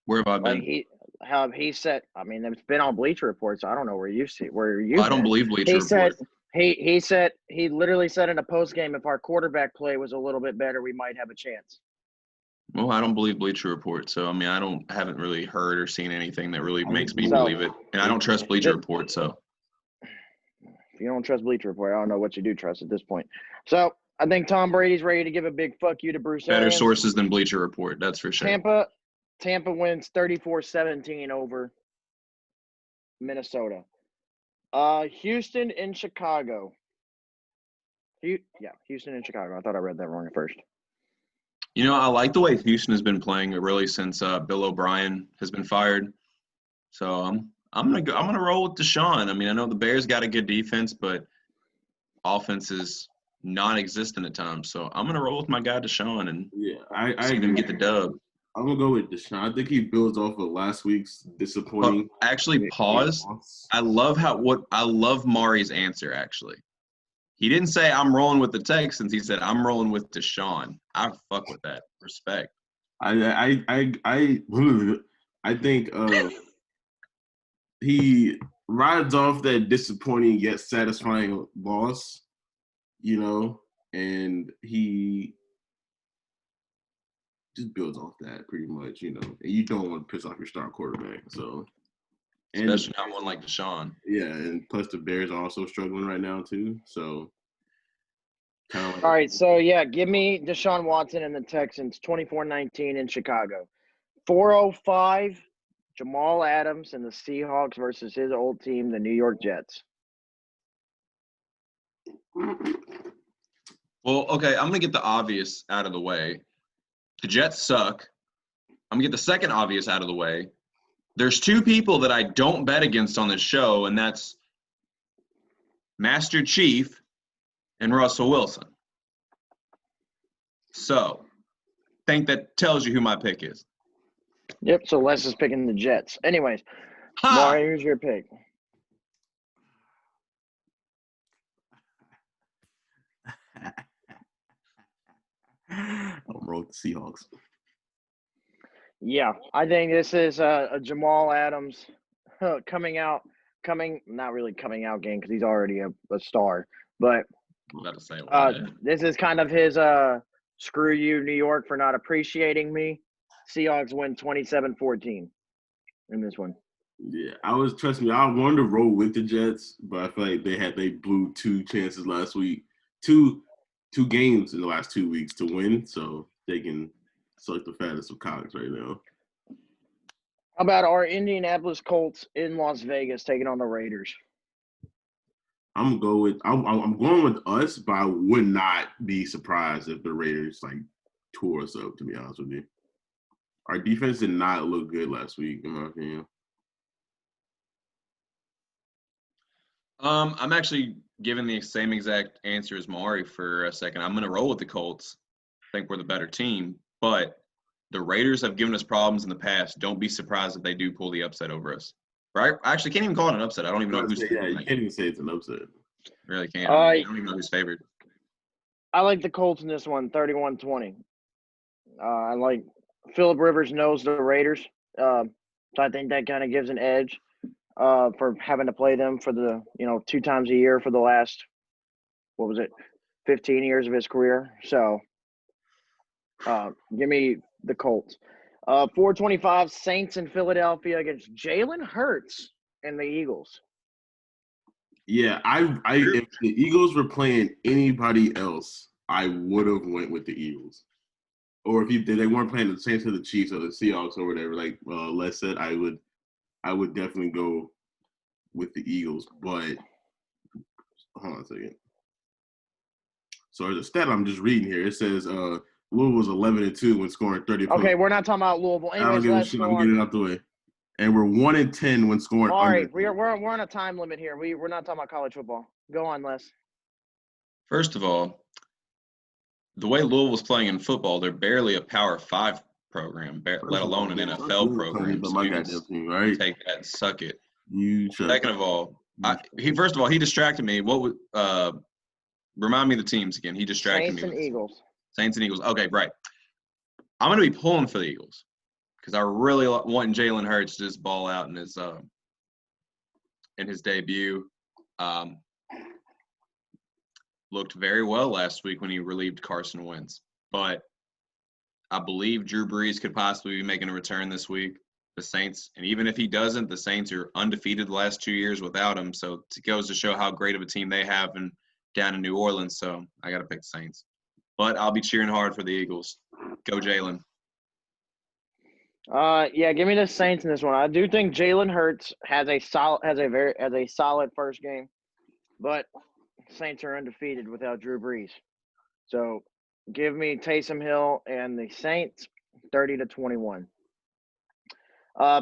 Where have I been? Like he said. I mean, it's been on Bleacher Report, so I don't know where you see where you. I don't believe Bleacher Report. He literally said in a post game, if our quarterback play was a little bit better, we might have a chance. Well, I don't believe Bleacher Report, so I mean, haven't really heard or seen anything that really makes me believe it, and I don't trust Bleacher Report. So if you don't trust Bleacher Report, I don't know what you do trust at this point. So I think Tom Brady's ready to give a big fuck you to Bruce better Arians. sources than Bleacher Report, that's for sure. Tampa wins 34-17 over Minnesota. Houston and Chicago. Houston and Chicago. I thought I read that wrong at first. You know, I like the way Houston has been playing really since Bill O'Brien has been fired. So I'm gonna roll with Deshaun. I mean, I know the Bears got a good defense, but offense is non-existent at times. So I'm gonna roll with my guy Deshaun and see them get the dub. I'm gonna go with Deshaun. I think he builds off of last week's disappointing. Actually, pause. I love Mari's answer. Actually, he didn't say I'm rolling with the Texans. He said I'm rolling with Deshaun. I fuck with that. Respect. I think he rides off that disappointing yet satisfying loss, and he just builds off that pretty much, and you don't want to piss off your star quarterback. So, especially not one like Deshaun. Yeah, and plus the Bears are also struggling right now too. So, all right, so yeah, give me Deshaun Watson and the Texans, 24-19 in Chicago. 4:05, Jamal Adams and the Seahawks versus his old team, the New York Jets. Well, okay, I'm gonna get the obvious out of the way. The Jets suck. I'm going to get the second obvious out of the way. There's two people that I don't bet against on this show, and that's Master Chief and Russell Wilson. So, I think that tells you who my pick is. Yep, so Les is picking the Jets. Anyways, Maury, who's your pick? I'm rolling with the Seahawks. Yeah, I think this is a Jamal Adams not really coming out game because he's already a star. But this is kind of his screw you, New York, for not appreciating me. Seahawks win 27-14 in this one. Yeah, I wanted to roll with the Jets, but I feel like they blew two chances last week, two games in the last 2 weeks to win, so they can select the fattest of cocks right now. How about our Indianapolis Colts in Las Vegas taking on the Raiders? I'm going with us, but I would not be surprised if the Raiders tore us up, to be honest with you. Our defense did not look good last week, in my opinion. I'm actually giving the same exact answer as Maury for a second. I'm going to roll with the Colts. I think we're the better team, but the Raiders have given us problems in the past. Don't be surprised if they do pull the upset over us. Right? I actually can't even call it an upset. I don't even know who's favored. Yeah, you can't even say it's an upset. Really can't. I don't even know who's favored. I like the Colts in this one, 31-20. I like Phillip Rivers knows the Raiders, so I think that kind of gives an edge for having to play them for the 2 times a year for the last 15 years of his career. So give me the Colts. 4:25 Saints in Philadelphia against Jalen Hurts and the Eagles. Yeah, if the Eagles were playing anybody else, I would have went with the Eagles. Or if they weren't playing the Saints or the Chiefs or the Seahawks or whatever, like Les said, I would I would definitely go with the Eagles. But hold on a second. So there's a stat I'm just reading here. It says Louisville was 11-2 when scoring 30 points. Okay, we're not talking about Louisville. I don't Anyways, give a let's shit. go I'm on. getting it out the way. And we're 1-10 when scoring Mari, under. we're on a time limit here. We're not talking about college football. Go on, Les. First of all, the way Louisville's playing in football, they're barely a Power 5 program, let alone an NFL program. But So my you can goddamn team, right? take that and suck it. You shut Second of all, he distracted me. What would remind me of the teams again? He distracted me. Saints and Eagles. Saints and Eagles. Okay, right. I'm going to be pulling for the Eagles because I really want Jalen Hurts to just ball out in his debut. Looked very well last week when he relieved Carson Wentz. But I believe Drew Brees could possibly be making a return this week. The Saints, and even if he doesn't, the Saints are undefeated the last 2 years without him. So it goes to show how great of a team they have down in New Orleans. So I got to pick the Saints. But I'll be cheering hard for the Eagles. Go Jalen. Yeah, give me the Saints in this one. I do think Jalen Hurts has a solid first game, but Saints are undefeated without Drew Brees. So give me Taysom Hill and the Saints 30-21.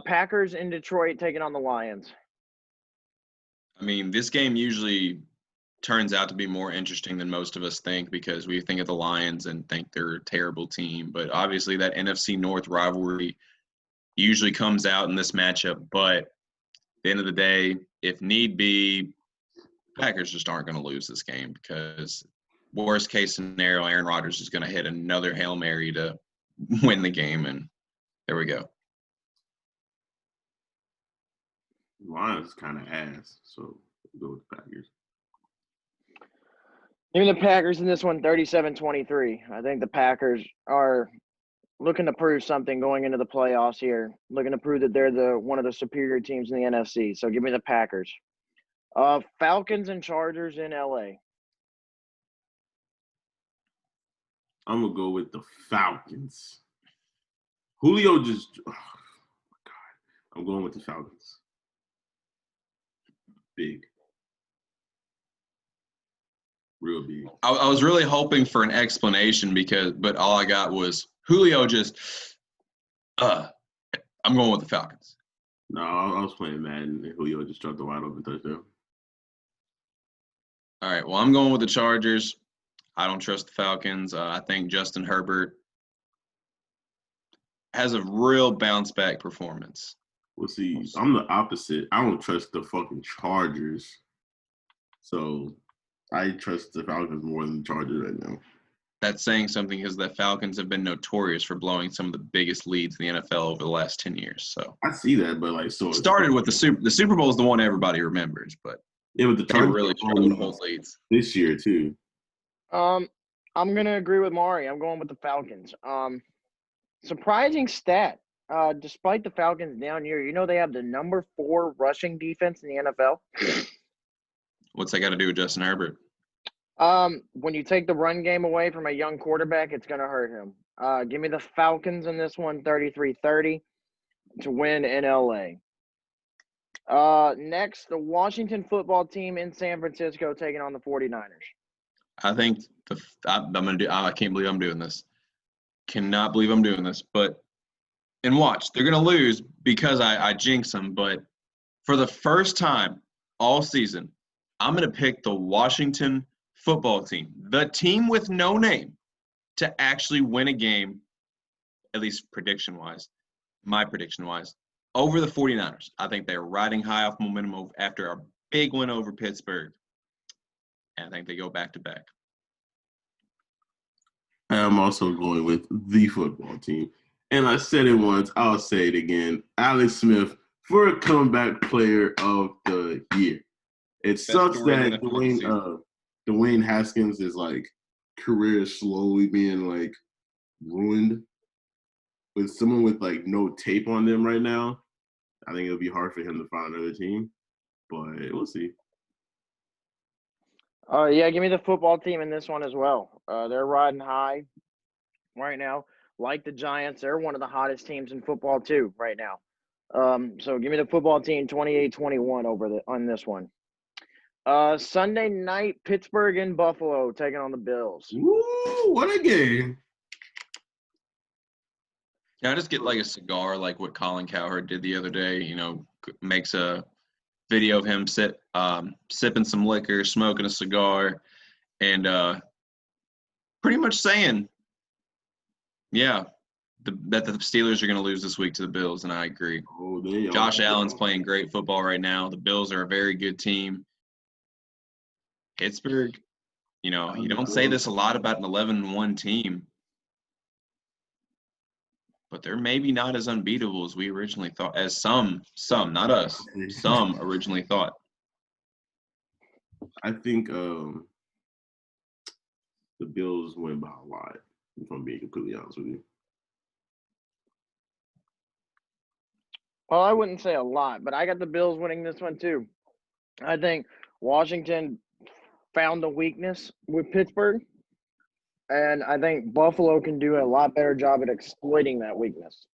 Packers in Detroit taking on the Lions. I mean, this game usually turns out to be more interesting than most of us think because we think of the Lions and think they're a terrible team. But obviously that NFC North rivalry usually comes out in this matchup. But at the end of the day, if need be, Packers just aren't going to lose this game because worst case scenario, Aaron Rodgers is going to hit another Hail Mary to win the game. And there we go. Lions kind of ass, so we'll go with the Packers. Give me the Packers in this one 37-23. I think the Packers are looking to prove something going into the playoffs here, looking to prove that they're one of the superior teams in the NFC. So give me the Packers. Falcons and Chargers in LA. I'm going to go with the Falcons. Julio just – oh, my God. I'm going with the Falcons. Big. Real big. I was really hoping for an explanation but all I got was Julio just I'm going with the Falcons. No, I was playing Madden and Julio just dropped a wide open touchdown. All right, well, I'm going with the Chargers. I don't trust the Falcons. I think Justin Herbert has a real bounce back performance. Well, see, I'm the opposite. I don't trust the fucking Chargers. So I trust the Falcons more than the Chargers right now. That's saying something because the Falcons have been notorious for blowing some of the biggest leads in the NFL over the last 10 years. So I see that, but like, so started with the Super Bowl is the one everybody remembers, but yeah, but the they Chargers really struggled to hold leads this year too. I'm gonna agree with Mari. I'm going with the Falcons. Surprising stat. Despite the Falcons down year, they have the number 4 rushing defense in the NFL. What's that got to do with Justin Herbert? When you take the run game away from a young quarterback, it's going to hurt him. Give me the Falcons in this one, 33-30 to win in LA. Next, the Washington football team in San Francisco taking on the 49ers. I think I'm going to do – I can't believe I'm doing this. Cannot believe I'm doing this. And watch, they're going to lose because I jinx them. But for the first time all season, I'm going to pick the Washington football team, the team with no name, to actually win a game, at least prediction-wise, my prediction-wise, over the 49ers. I think they're riding high off momentum after a big win over Pittsburgh. And I think they go back-to-back. I am also going with the football team. And I said it once, I'll say it again. Alex Smith for a comeback player of the year. It sucks that Dwayne Haskins is like career is slowly being like ruined. With someone with like no tape on them right now, I think it'll be hard for him to find another team. But we'll see. Yeah, give me the football team in this one as well. They're riding high right now. Like the Giants, they're one of the hottest teams in football too right now. So give me the football team 28-21 on this one. Sunday night, Pittsburgh and Buffalo taking on the Bills. Woo, what a game. Can I just get like a cigar, like what Colin Cowherd did the other day? Makes a video of him sipping some liquor, smoking a cigar, and pretty much saying, yeah, that the Steelers are going to lose this week to the Bills, and I agree. Oh, they are. Josh Allen's playing great football right now. The Bills are a very good team. Pittsburgh, you don't say this a lot about an 11-1 team, but they're maybe not as unbeatable as we originally thought, as some, not us, some originally thought. I think the Bills win by a lot, if I'm being completely honest with you. Well, I wouldn't say a lot, but I got the Bills winning this one too. I think Washington found a weakness with Pittsburgh, and I think Buffalo can do a lot better job at exploiting that weakness.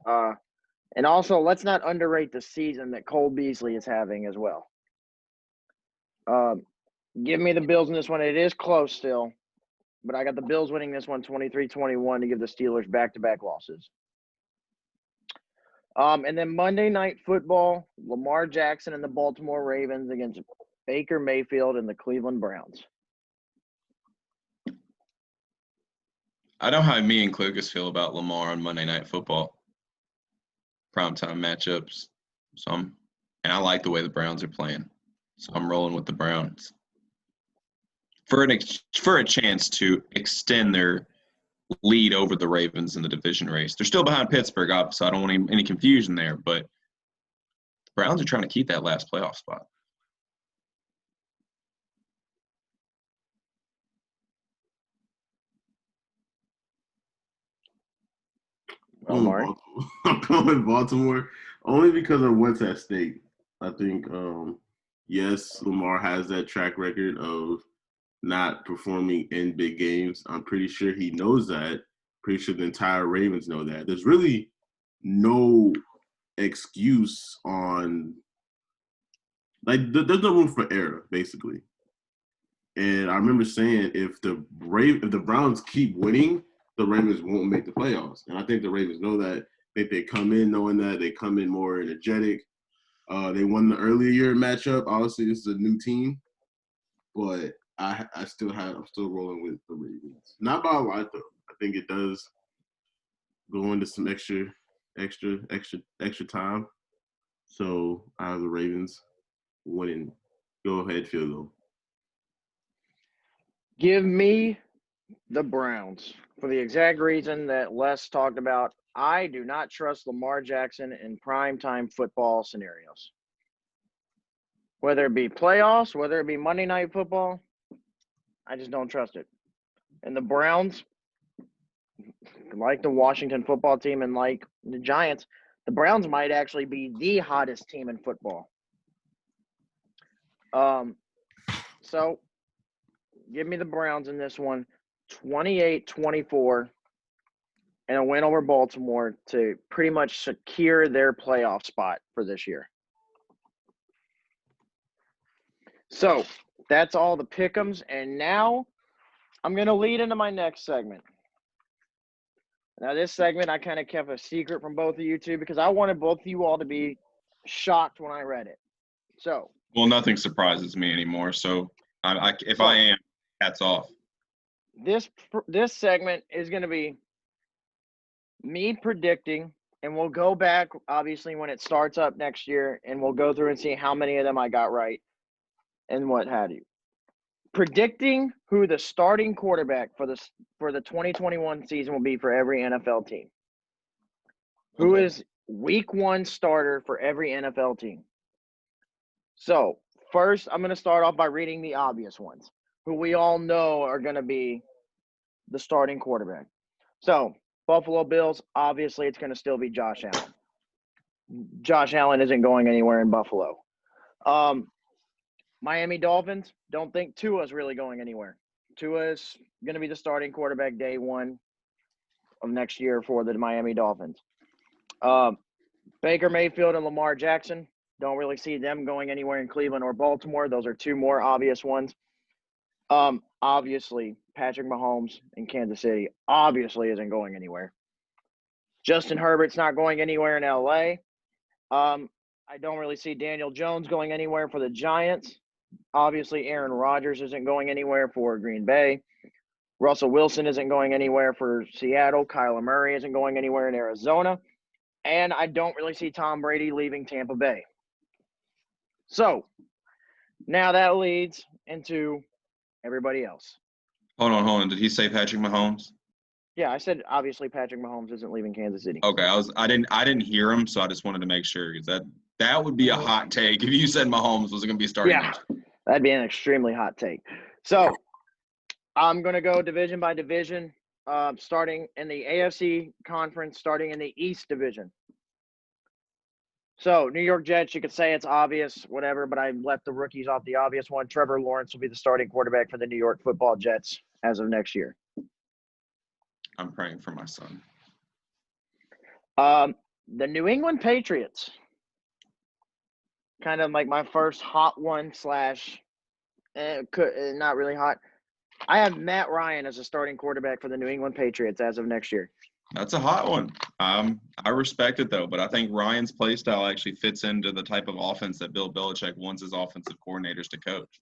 And also, let's not underrate the season that Cole Beasley is having as well. Give me the Bills in this one. It is close still, but I got the Bills winning this one 23-21 to give the Steelers back-to-back losses. And then Monday Night Football, Lamar Jackson and the Baltimore Ravens against Baker Mayfield and the Cleveland Browns. I know how me and Klucas feel about Lamar on Monday Night Football. Primetime matchups. And I like the way the Browns are playing. So I'm rolling with the Browns. For a chance to extend their lead over the Ravens in the division race. They're still behind Pittsburgh, so I don't want any confusion there, but the Browns are trying to keep that last playoff spot. Well, I'm going Baltimore only because of what's at stake. I think, yes, Lamar has that track record of not performing in big games. I'm pretty sure he knows that. Pretty sure the entire Ravens know that. There's really no excuse on – there's no room for error, basically. And I remember saying if the Browns keep winning, the Ravens won't make the playoffs. And I think the Ravens know that. I think they come in knowing that. They come in more energetic. They won the earlier year matchup. Obviously, this is a new team. But I'm still rolling with the Ravens. Not by a lot, though. I think it does go into some extra time. So I have the Ravens winning. Go ahead, field goal. Give me the Browns for the exact reason that Les talked about. I do not trust Lamar Jackson in primetime football scenarios. Whether it be playoffs, whether it be Monday Night Football, I just don't trust it. And the Browns, like the Washington football team and like the Giants, the Browns might actually be the hottest team in football. So give me the Browns in this one, 28-24, and a win over Baltimore to pretty much secure their playoff spot for this year. So that's all the pick 'ems, and now I'm going to lead into my next segment. Now, this segment I kind of kept a secret from both of you two because I wanted both of you all to be shocked when I read it. So, well, nothing surprises me anymore. So, if I am, hats off. This segment is going to be me predicting, and we'll go back obviously when it starts up next year, and we'll go through and see how many of them I got right and what have you. Predicting who the starting quarterback for the 2021 season will be for every NFL team. Who is week 1 starter for every NFL team? So, first, I'm going to start off by reading the obvious ones, who we all know are going to be the starting quarterback. So, Buffalo Bills, obviously it's going to still be Josh Allen. Josh Allen isn't going anywhere in Buffalo. Miami Dolphins, don't think Tua's really going anywhere. Tua's going to be the starting quarterback day 1 of next year for the Miami Dolphins. Baker Mayfield and Lamar Jackson. Don't really see them going anywhere in Cleveland or Baltimore. Those are two more obvious ones. Obviously, Patrick Mahomes in Kansas City obviously isn't going anywhere. Justin Herbert's not going anywhere in LA. I don't really see Daniel Jones going anywhere for the Giants. Obviously, Aaron Rodgers isn't going anywhere for Green Bay. Russell Wilson isn't going anywhere for Seattle. Kyler Murray isn't going anywhere in Arizona. And I don't really see Tom Brady leaving Tampa Bay. So, now that leads into everybody else. Hold on. Did he say Patrick Mahomes? Yeah, I said obviously Patrick Mahomes isn't leaving Kansas City. Okay, I didn't hear him, so I just wanted to make sure because that would be a hot take if you said Mahomes was going to be starting. Yeah, that'd be an extremely hot take. So I'm going to go division by division, starting in the AFC conference, starting in the East division. So New York Jets, you could say it's obvious, whatever, but I left the rookies off the obvious one. Trevor Lawrence will be the starting quarterback for the New York Football Jets as of next year. I'm praying for my son. The New England Patriots, kind of like my first hot one / not really hot. I have Matt Ryan as a starting quarterback for the New England Patriots as of next year. That's a hot one. I respect it, though, but I think Ryan's play style actually fits into the type of offense that Bill Belichick wants his offensive coordinators to coach.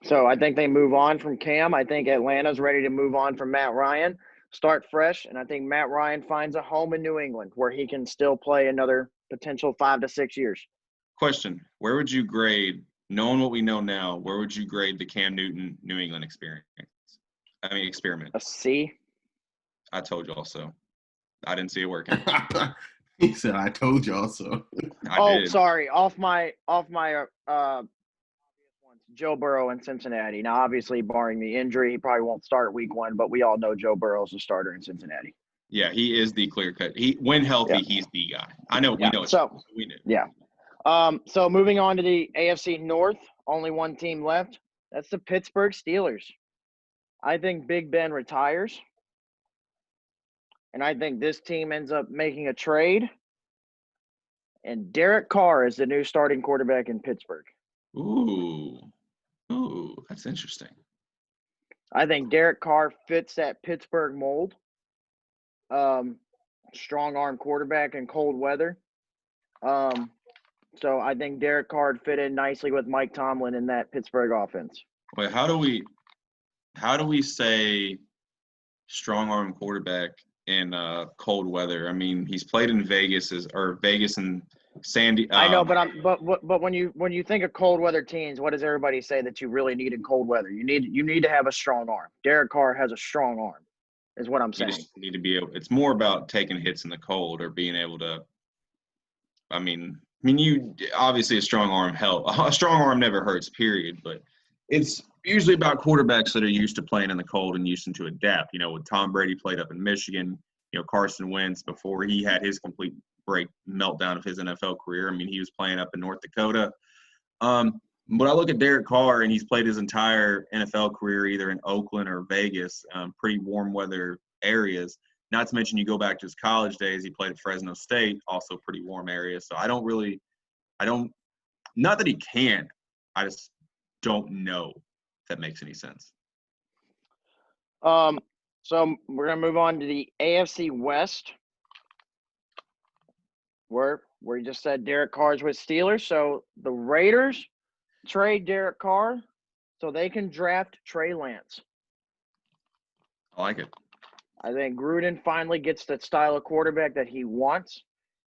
So I think they move on from Cam. I think Atlanta's ready to move on from Matt Ryan, start fresh, and I think Matt Ryan finds a home in New England where he can still play another potential 5 to 6 years. Question, where would you grade, knowing what we know now, where would you grade the Cam Newton New England experiment? A C. I told y'all so. I didn't see it working. He said, "I told y'all so." I did. Sorry. Off my Joe Burrow in Cincinnati. Now, obviously, barring the injury, he probably won't start week 1, but we all know Joe Burrow's the starter in Cincinnati. Yeah, he is the clear cut. When healthy, He's the guy. I know. We know. So we knew. Yeah. So moving on to the AFC North, only one team left. That's the Pittsburgh Steelers. I think Big Ben retires. And I think this team ends up making a trade. And Derek Carr is the new starting quarterback in Pittsburgh. Ooh, that's interesting. I think Derek Carr fits that Pittsburgh mold. Strong arm quarterback in cold weather. So I think Derek Carr fit in nicely with Mike Tomlin in that Pittsburgh offense. Wait, how do we say strong arm quarterback in cold weather? I mean, he's played in Vegas and Sandy. I know, but when you think of cold weather teams, what does everybody say that you really need in cold weather? You need to have a strong arm. Derek Carr has a strong arm, is what I'm saying. You just need to be able. It's more about taking hits in the cold or being able to. I mean, you obviously a strong arm help. A strong arm never hurts, period. But it's usually about quarterbacks that are used to playing in the cold and used to adapt. You know, when Tom Brady played up in Michigan, Carson Wentz before he had his complete meltdown of his NFL career. I mean, he was playing up in North Dakota. But I look at Derek Carr, and he's played his entire NFL career either in Oakland or Vegas, pretty warm weather areas. Not to mention you go back to his college days, he played at Fresno State, also pretty warm areas. So not that he can't, I just don't know if that makes any sense. So we're going to move on to the AFC West, where you just said Derek Carr's with Steelers. So the Raiders trade Derek Carr so they can draft Trey Lance. I like it. I think Gruden finally gets the style of quarterback that he wants.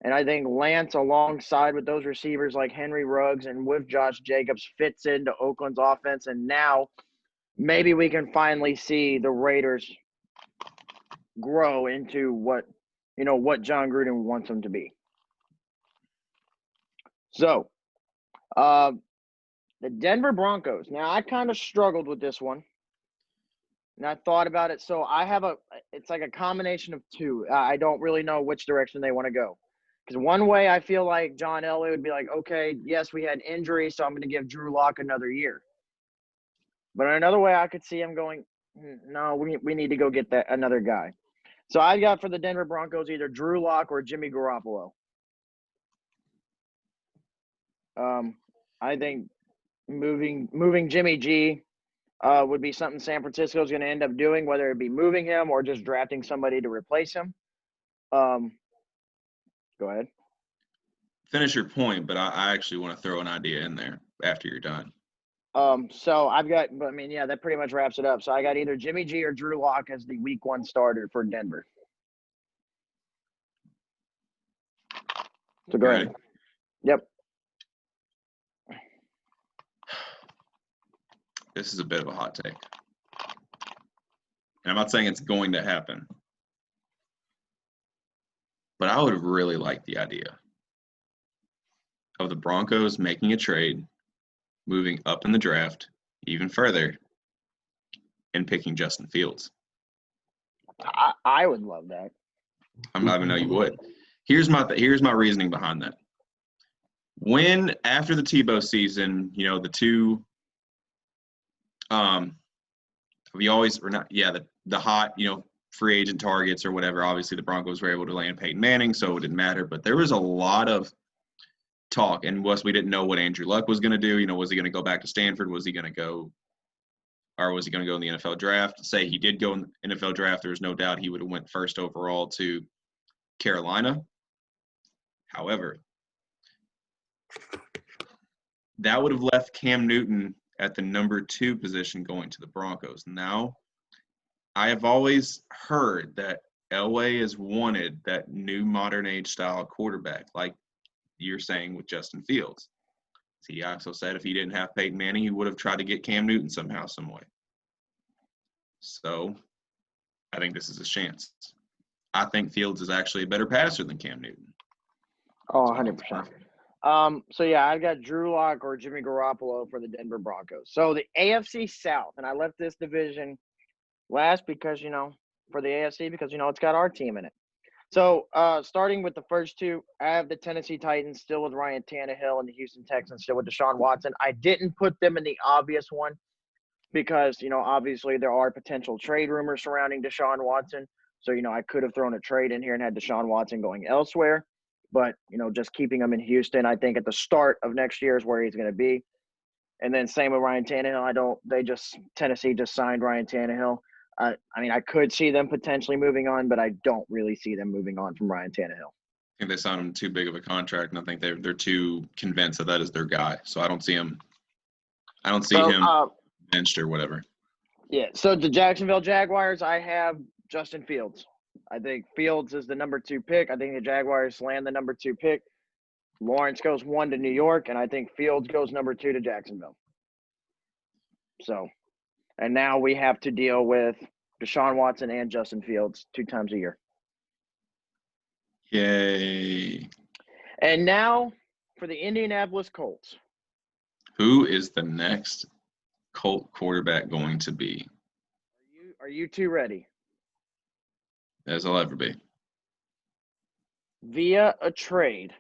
And I think Lance, alongside with those receivers like Henry Ruggs and with Josh Jacobs, fits into Oakland's offense. And now maybe we can finally see the Raiders grow into what John Gruden wants them to be. So, the Denver Broncos. Now, I kind of struggled with this one. And I thought about it. So it's like a combination of two. I don't really know which direction they want to go. Because one way I feel like John Elway would be like, okay, yes, we had injuries, so I'm going to give Drew Lock another year. But another way I could see him going, no, we need to go get another guy. So I got for the Denver Broncos either Drew Lock or Jimmy Garoppolo. I think moving Jimmy G would be something San Francisco is going to end up doing, whether it be moving him or just drafting somebody to replace him. Go ahead. Finish your point, but I actually want to throw an idea in there after you're done. So I've got, I mean, yeah, that pretty much wraps it up. So I got either Jimmy G or Drew Lock as the week 1 starter for Denver. So go ahead. Yep. This is a bit of a hot take. And I'm not saying it's going to happen. But I would really like the idea of the Broncos making a trade, moving up in the draft even further, and picking Justin Fields. I would love that. I'm not even know you would. Here's my reasoning behind that. When after the Tebow season, the two we always or not the hot, free agent targets or whatever, obviously the Broncos were able to land Peyton Manning, so it didn't matter, but there was a lot of talk, and we didn't know what Andrew Luck was going to do. Was he going to go back to Stanford? Was he going to go in the NFL draft? Say he did go in the NFL draft, there was no doubt he would have went first overall to Carolina. However, that would have left Cam Newton at the number 2 position going to the Broncos. Now, I have always heard that Elway has wanted that new modern age style quarterback, like you're saying with Justin Fields. He also said if he didn't have Peyton Manning, he would have tried to get Cam Newton somehow, some way. So I think this is a chance. I think Fields is actually a better passer than Cam Newton. Oh, 100%. So yeah, I've got Drew Lock or Jimmy Garoppolo for the Denver Broncos. So the AFC South, and I left this division last because, for the AFC, because, it's got our team in it. So starting with the first two, I have the Tennessee Titans still with Ryan Tannehill and the Houston Texans still with Deshaun Watson. I didn't put them in the obvious one because, obviously there are potential trade rumors surrounding Deshaun Watson. So, I could have thrown a trade in here and had Deshaun Watson going elsewhere. But, just keeping him in Houston, I think at the start of next year is where he's going to be. And then same with Ryan Tannehill. Tennessee just signed Ryan Tannehill. I could see them potentially moving on, but I don't really see them moving on from Ryan Tannehill. I think they signed him too big of a contract, and I think they're too convinced that is their guy. So I don't see him. I don't see him benched or whatever. Yeah. So the Jacksonville Jaguars, I have Justin Fields. I think Fields is the number 2 pick. I think the Jaguars land the number 2 pick. Lawrence goes 1 to New York, and I think Fields goes number 2 to Jacksonville. So, and now we have to deal with Deshaun Watson and Justin Fields 2 times a year. Yay. And now for the Indianapolis Colts. Who is the next Colt quarterback going to be? Are you 2 ready? As I'll ever be. Via a trade,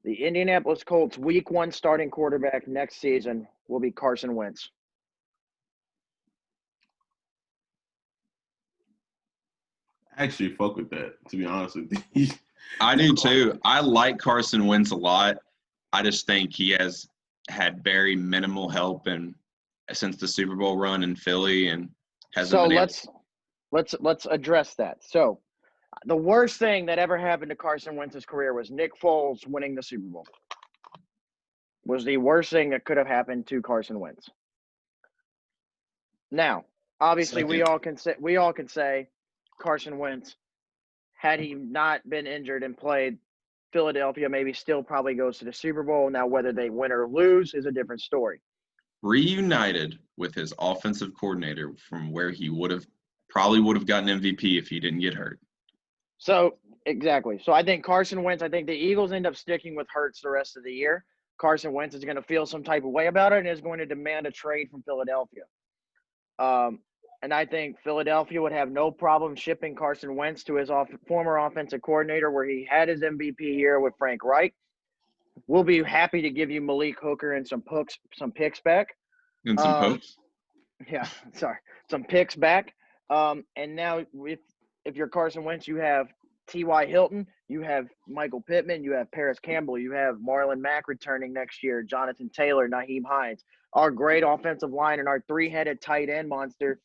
the Indianapolis Colts week 1 starting quarterback next season will be Carson Wentz. I actually fuck with that, to be honest with you. I do too. I like Carson Wentz a lot. I just think he has had very minimal help since the Super Bowl run in Philly and hasn't been able. Let's address that. So, the worst thing that ever happened to Carson Wentz's career was Nick Foles winning the Super Bowl. Was the worst thing that could have happened to Carson Wentz. Now, obviously, we all can say Carson Wentz, had he not been injured and played, Philadelphia maybe still probably goes to the Super Bowl. Now, whether they win or lose is a different story. Reunited with his offensive coordinator from where he probably would have gotten MVP if he didn't get hurt. So, exactly. So, I think Carson Wentz, I think the Eagles end up sticking with Hurts the rest of the year. Carson Wentz is going to feel some type of way about it and is going to demand a trade from Philadelphia. And I think Philadelphia would have no problem shipping Carson Wentz to his former offensive coordinator where he had his MVP year with Frank Reich. We'll be happy to give you Malik Hooker and some picks back. And some pokes. Yeah, sorry. Some picks back. And now if you're Carson Wentz, you have T.Y. Hilton, you have Michael Pittman, you have Paris Campbell, you have Marlon Mack returning next year, Jonathan Taylor, Naheem Hines, our great offensive line, and our three-headed tight end monster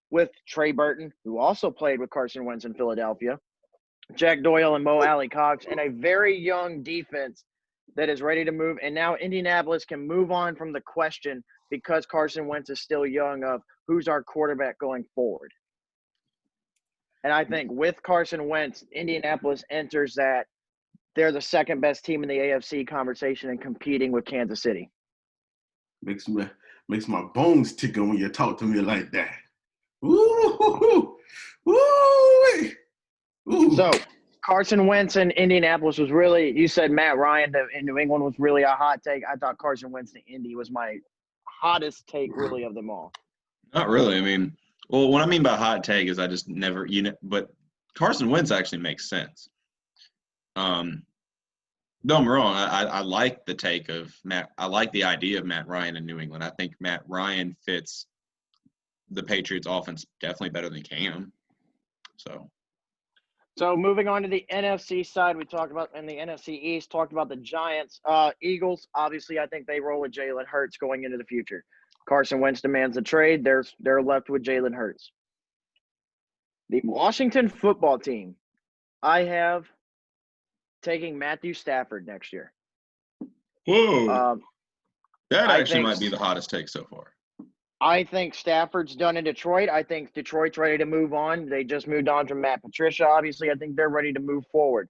with Trey Burton, who also played with Carson Wentz in Philadelphia, Jack Doyle and Mo Alley Cox, and a very young defense that is ready to move. And now Indianapolis can move on from the question, because Carson Wentz is still young, of who's our quarterback going forward. And I think with Carson Wentz, Indianapolis enters that they're the second best team in the AFC conversation and competing with Kansas City. Makes my bones tickle when you talk to me like that. Ooh, ooh, ooh. So Carson Wentz in Indianapolis was really, you said Matt Ryan in New England was really a hot take. I thought Carson Wentz to Indy was my hottest take really of them all. Not really. I mean, well, what I mean by hot take is I just never, but Carson Wentz actually makes sense. Don't get me wrong. I like the take of Matt. I like the idea of Matt Ryan in New England. I think Matt Ryan fits the Patriots offense definitely better than Cam. So moving on to the NFC side, we talked about, in the NFC East, talked about the Giants. Eagles, obviously, I think they roll with Jalen Hurts going into the future. Carson Wentz demands a trade. They're left with Jalen Hurts. The Washington football team, I have taking Matthew Stafford next year. Whoa. That I actually think- might be the hottest take so far. I think Stafford's done in Detroit. I think Detroit's ready to move on. They just moved on from Matt Patricia. Obviously, I think they're ready to move forward.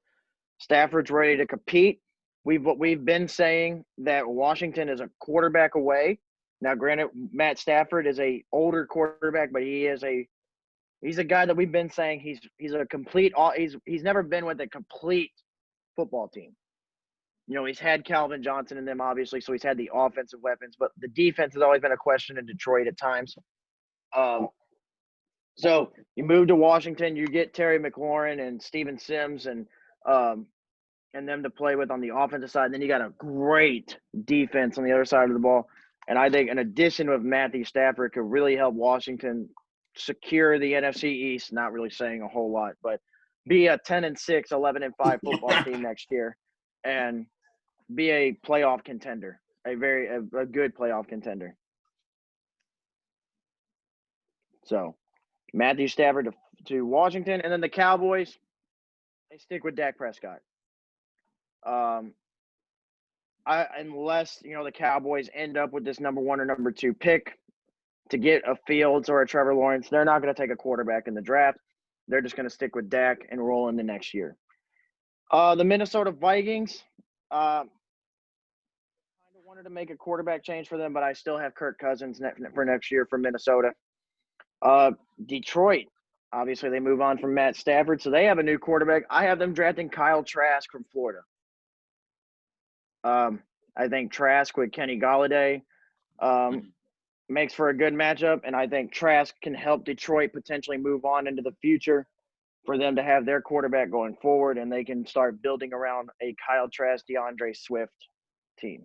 Stafford's ready to compete. We've been saying that Washington is a quarterback away. Now, granted, Matt Stafford is a older quarterback, but he's a guy that we've been saying he's a complete. He's never been with a complete football team. You know, he's had Calvin Johnson in them, obviously, so he's had the offensive weapons, but the defense has always been a question in Detroit at times. So you move to Washington, you get Terry McLaurin and Steven Sims and them to play with on the offensive side. And then you got a great defense on the other side of the ball. And I think an addition of Matthew Stafford could really help Washington secure the NFC East. Not really saying a whole lot, but be a 10-6, 11-5 football team next year, and be a playoff contender, a good playoff contender. So Matthew Stafford to Washington, and then the Cowboys, they stick with Dak Prescott. Unless, the Cowboys end up with this number 1 or number 2 pick to get a Fields or a Trevor Lawrence, they're not going to take a quarterback in the draft. They're just going to stick with Dak and roll into next year. The Minnesota Vikings, kind of wanted to make a quarterback change for them, but I still have Kirk Cousins for next year for Minnesota. Detroit, obviously they move on from Matt Stafford, so they have a new quarterback. I have them drafting Kyle Trask from Florida. I think Trask with Kenny Golladay makes for a good matchup, and I think Trask can help Detroit potentially move on into the future for them to have their quarterback going forward, and they can start building around a Kyle Trask, DeAndre Swift team.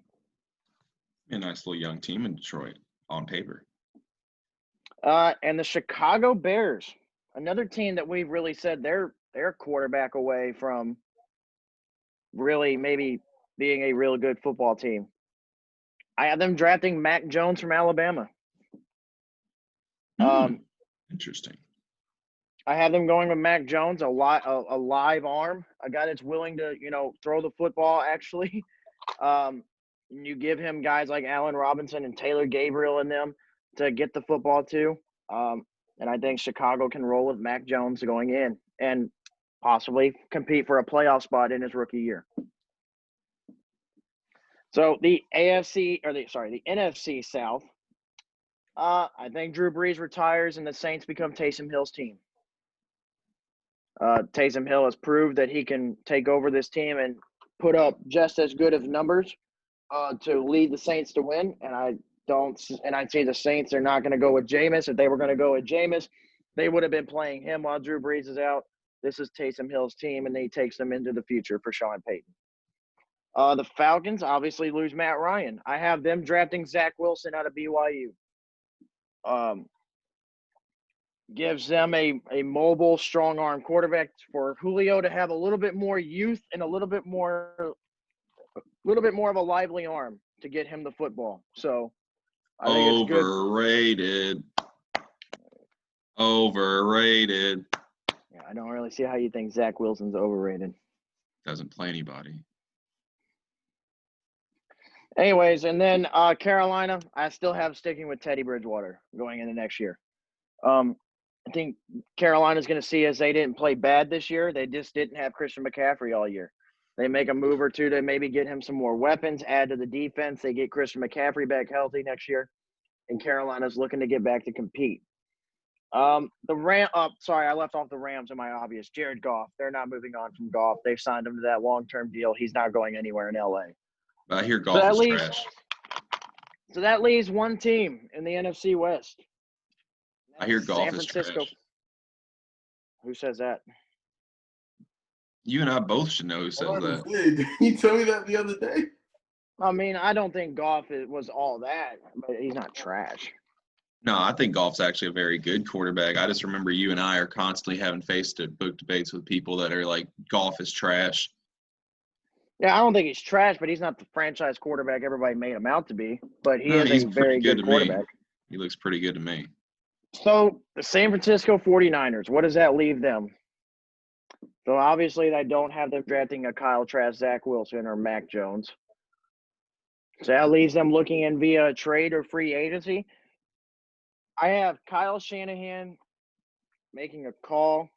A nice little young team in Detroit on paper. And the Chicago Bears, another team that we've really said they're quarterback away from really maybe being a real good football team. I have them drafting Mac Jones from Alabama. Interesting. I have them going with Mac Jones, a live arm, a guy that's willing to, throw the football actually. You give him guys like Allen Robinson and Taylor Gabriel in them to get the football too. And I think Chicago can roll with Mac Jones going in and possibly compete for a playoff spot in his rookie year. So the NFC South, I think Drew Brees retires and the Saints become Taysom Hill's team. Taysom Hill has proved that he can take over this team and put up just as good of numbers to lead the Saints to win. And I'd say the Saints are not going to go with Jameis. If they were going to go with Jameis, they would have been playing him while Drew Brees is out. This is Taysom Hill's team, and he takes them into the future for Sean Payton. The Falcons obviously lose Matt Ryan. I have them drafting Zach Wilson out of BYU. gives them a mobile, strong arm quarterback for Julio to have a little bit more youth and a little bit more of a lively arm to get him the football. So I think it's good. Overrated. Yeah, I don't really see how you think Zach Wilson's overrated. Doesn't play anybody. Anyways, and then Carolina, I still have sticking with Teddy Bridgewater going into next year. I think Carolina's going to see as they didn't play bad this year. They just didn't have Christian McCaffrey all year. They make a move or two to maybe get him some more weapons, add to the defense. They get Christian McCaffrey back healthy next year, and Carolina's looking to get back to compete. Sorry, I left off the Rams in my obvious. Jared Goff. They're not moving on from Goff. They've signed him to that long-term deal. He's not going anywhere in LA. I hear Goff is trash. So that leaves one team in the NFC West. I hear Goff is trash. Who says that? You and I both should know who says that. Did you tell me that the other day? I mean, I don't think Goff was all that, but he's not trash. No, I think Goff's actually a very good quarterback. I just remember you and I are constantly having Facebook debates with people that are like, Goff is trash. Yeah, I don't think he's trash, but he's not the franchise quarterback everybody made him out to be. But he's a very good quarterback. He looks pretty good to me. So the San Francisco 49ers, what does that leave them? So obviously they don't have them drafting a Kyle Trask, Zach Wilson, or Mac Jones. So that leaves them looking in via trade or free agency. I have Kyle Shanahan making a call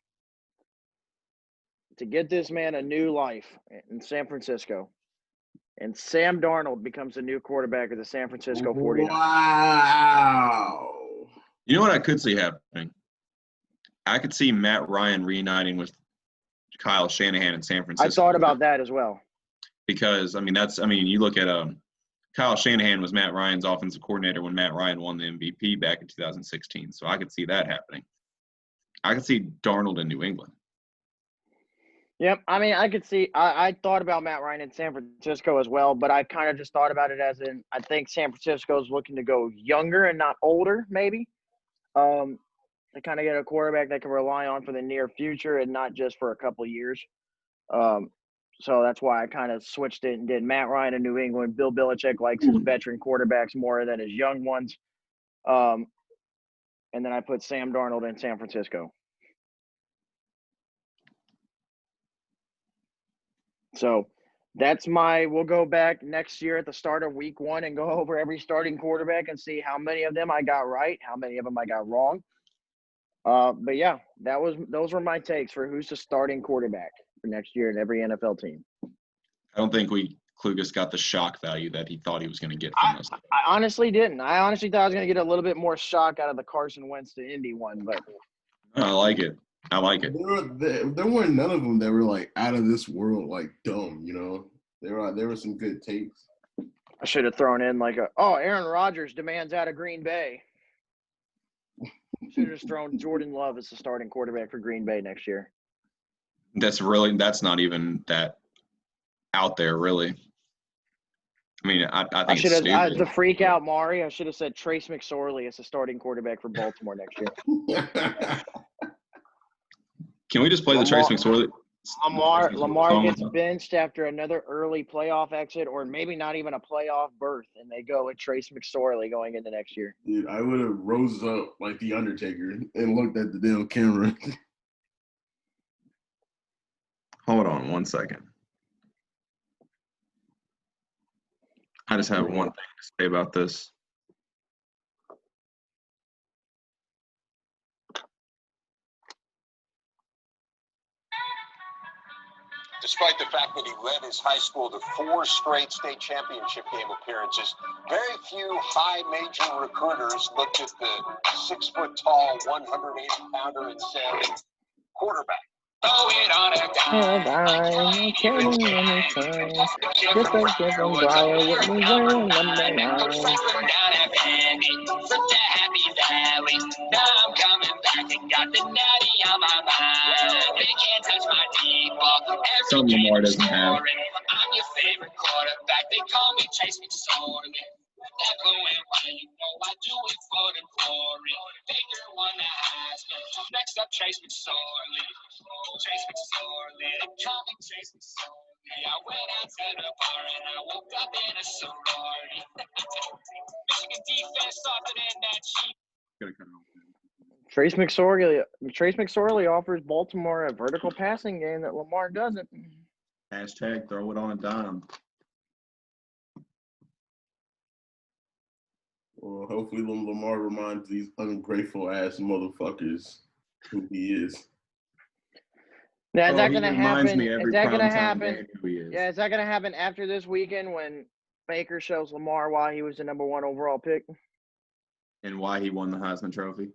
to get this man a new life in San Francisco. And Sam Darnold becomes the new quarterback of the San Francisco 49ers. Wow. You know what I could see happening? I could see Matt Ryan reuniting with Kyle Shanahan in San Francisco. I thought about that as well. Because, you look at Kyle Shanahan was Matt Ryan's offensive coordinator when Matt Ryan won the MVP back in 2016. So I could see that happening. I could see Darnold in New England. Yep. I mean, I could see – I thought about Matt Ryan in San Francisco as well, but I kind of just thought about it as in I think San Francisco is looking to go younger and not older maybe. To kind of get a quarterback they can rely on for the near future and not just for a couple of years. So that's why I kind of switched it and did Matt Ryan in New England. Bill Belichick likes his veteran quarterbacks more than his young ones. And then I put Sam Darnold in San Francisco. So that's we'll go back next year at the start of week 1 and go over every starting quarterback and see how many of them I got right, how many of them I got wrong. But yeah, those were my takes for who's the starting quarterback for next year in every NFL team. I don't think Klucas got the shock value that he thought he was going to get from us. I honestly didn't. I honestly thought I was going to get a little bit more shock out of the Carson Wentz to Indy one, but I like it. There weren't none of them that were like out of this world, like dumb. You know, there were some good takes. I should have thrown in Aaron Rodgers demands out of Green Bay. Should have just thrown Jordan Love as the starting quarterback for Green Bay next year. That's not even that out there, really. I mean, I think it's stupid. The freak out Mari, I should have said Trace McSorley as the starting quarterback for Baltimore next year. Can we just play the Trace McSorley? Lamar gets benched after another early playoff exit or maybe not even a playoff berth, and they go with Trace McSorley going into next year. Dude, I would have rose up like The Undertaker and looked at the damn camera. Hold on 1 second. I just have one thing to say about this. Despite the fact that he led his high school to 4 straight state championship game appearances, very few high major recruiters looked at the 6-foot-tall, 180-pounder and said, quarterback. Throw it on a dime. Some Lamar doesn't have. I'm your favorite quarterback. They call me Chase McSorley. Why you know I do it for the glory. Baker won the Heisman. Next up, Chase McSorley. Chase McSorley. They call me Chase McSorley. I went out to the bar and I woke up in a sorority. Michigan defense softer than that cheap. Trace McSorley offers Baltimore a vertical passing game that Lamar doesn't. Hashtag throw it on a dime. Well, hopefully Lamar reminds these ungrateful ass motherfuckers who he is. Now, is that he going to reminds happen? me every Is that going to primetime happen? game who he is. Yeah, is that going to happen after this weekend when Baker shows Lamar why he was the number 1 overall pick? And why he won the Heisman Trophy.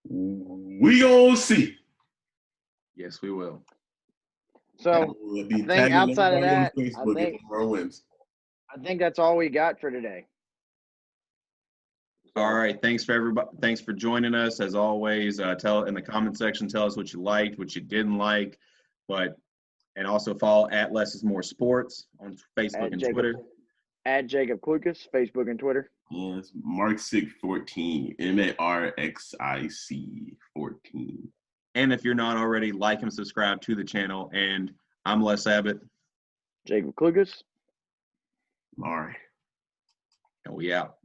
We gonna see. Yes, we will. So We'll be I think tagging outside of everybody on that, Facebook if Lamar wins. I think that's all we got for today. All right. Thanks for everybody. Thanks for joining us. As always, tell in the comment section, tell us what you liked, what you didn't like, and also follow at Less is More Sports on Facebook and Twitter. At Jacob Klucas, Facebook and Twitter. Yes, Marxic14, MARXIC 14. And if you're not already, like and subscribe to the channel. And I'm Les Abbott. Jacob Klucas. All right. And we out.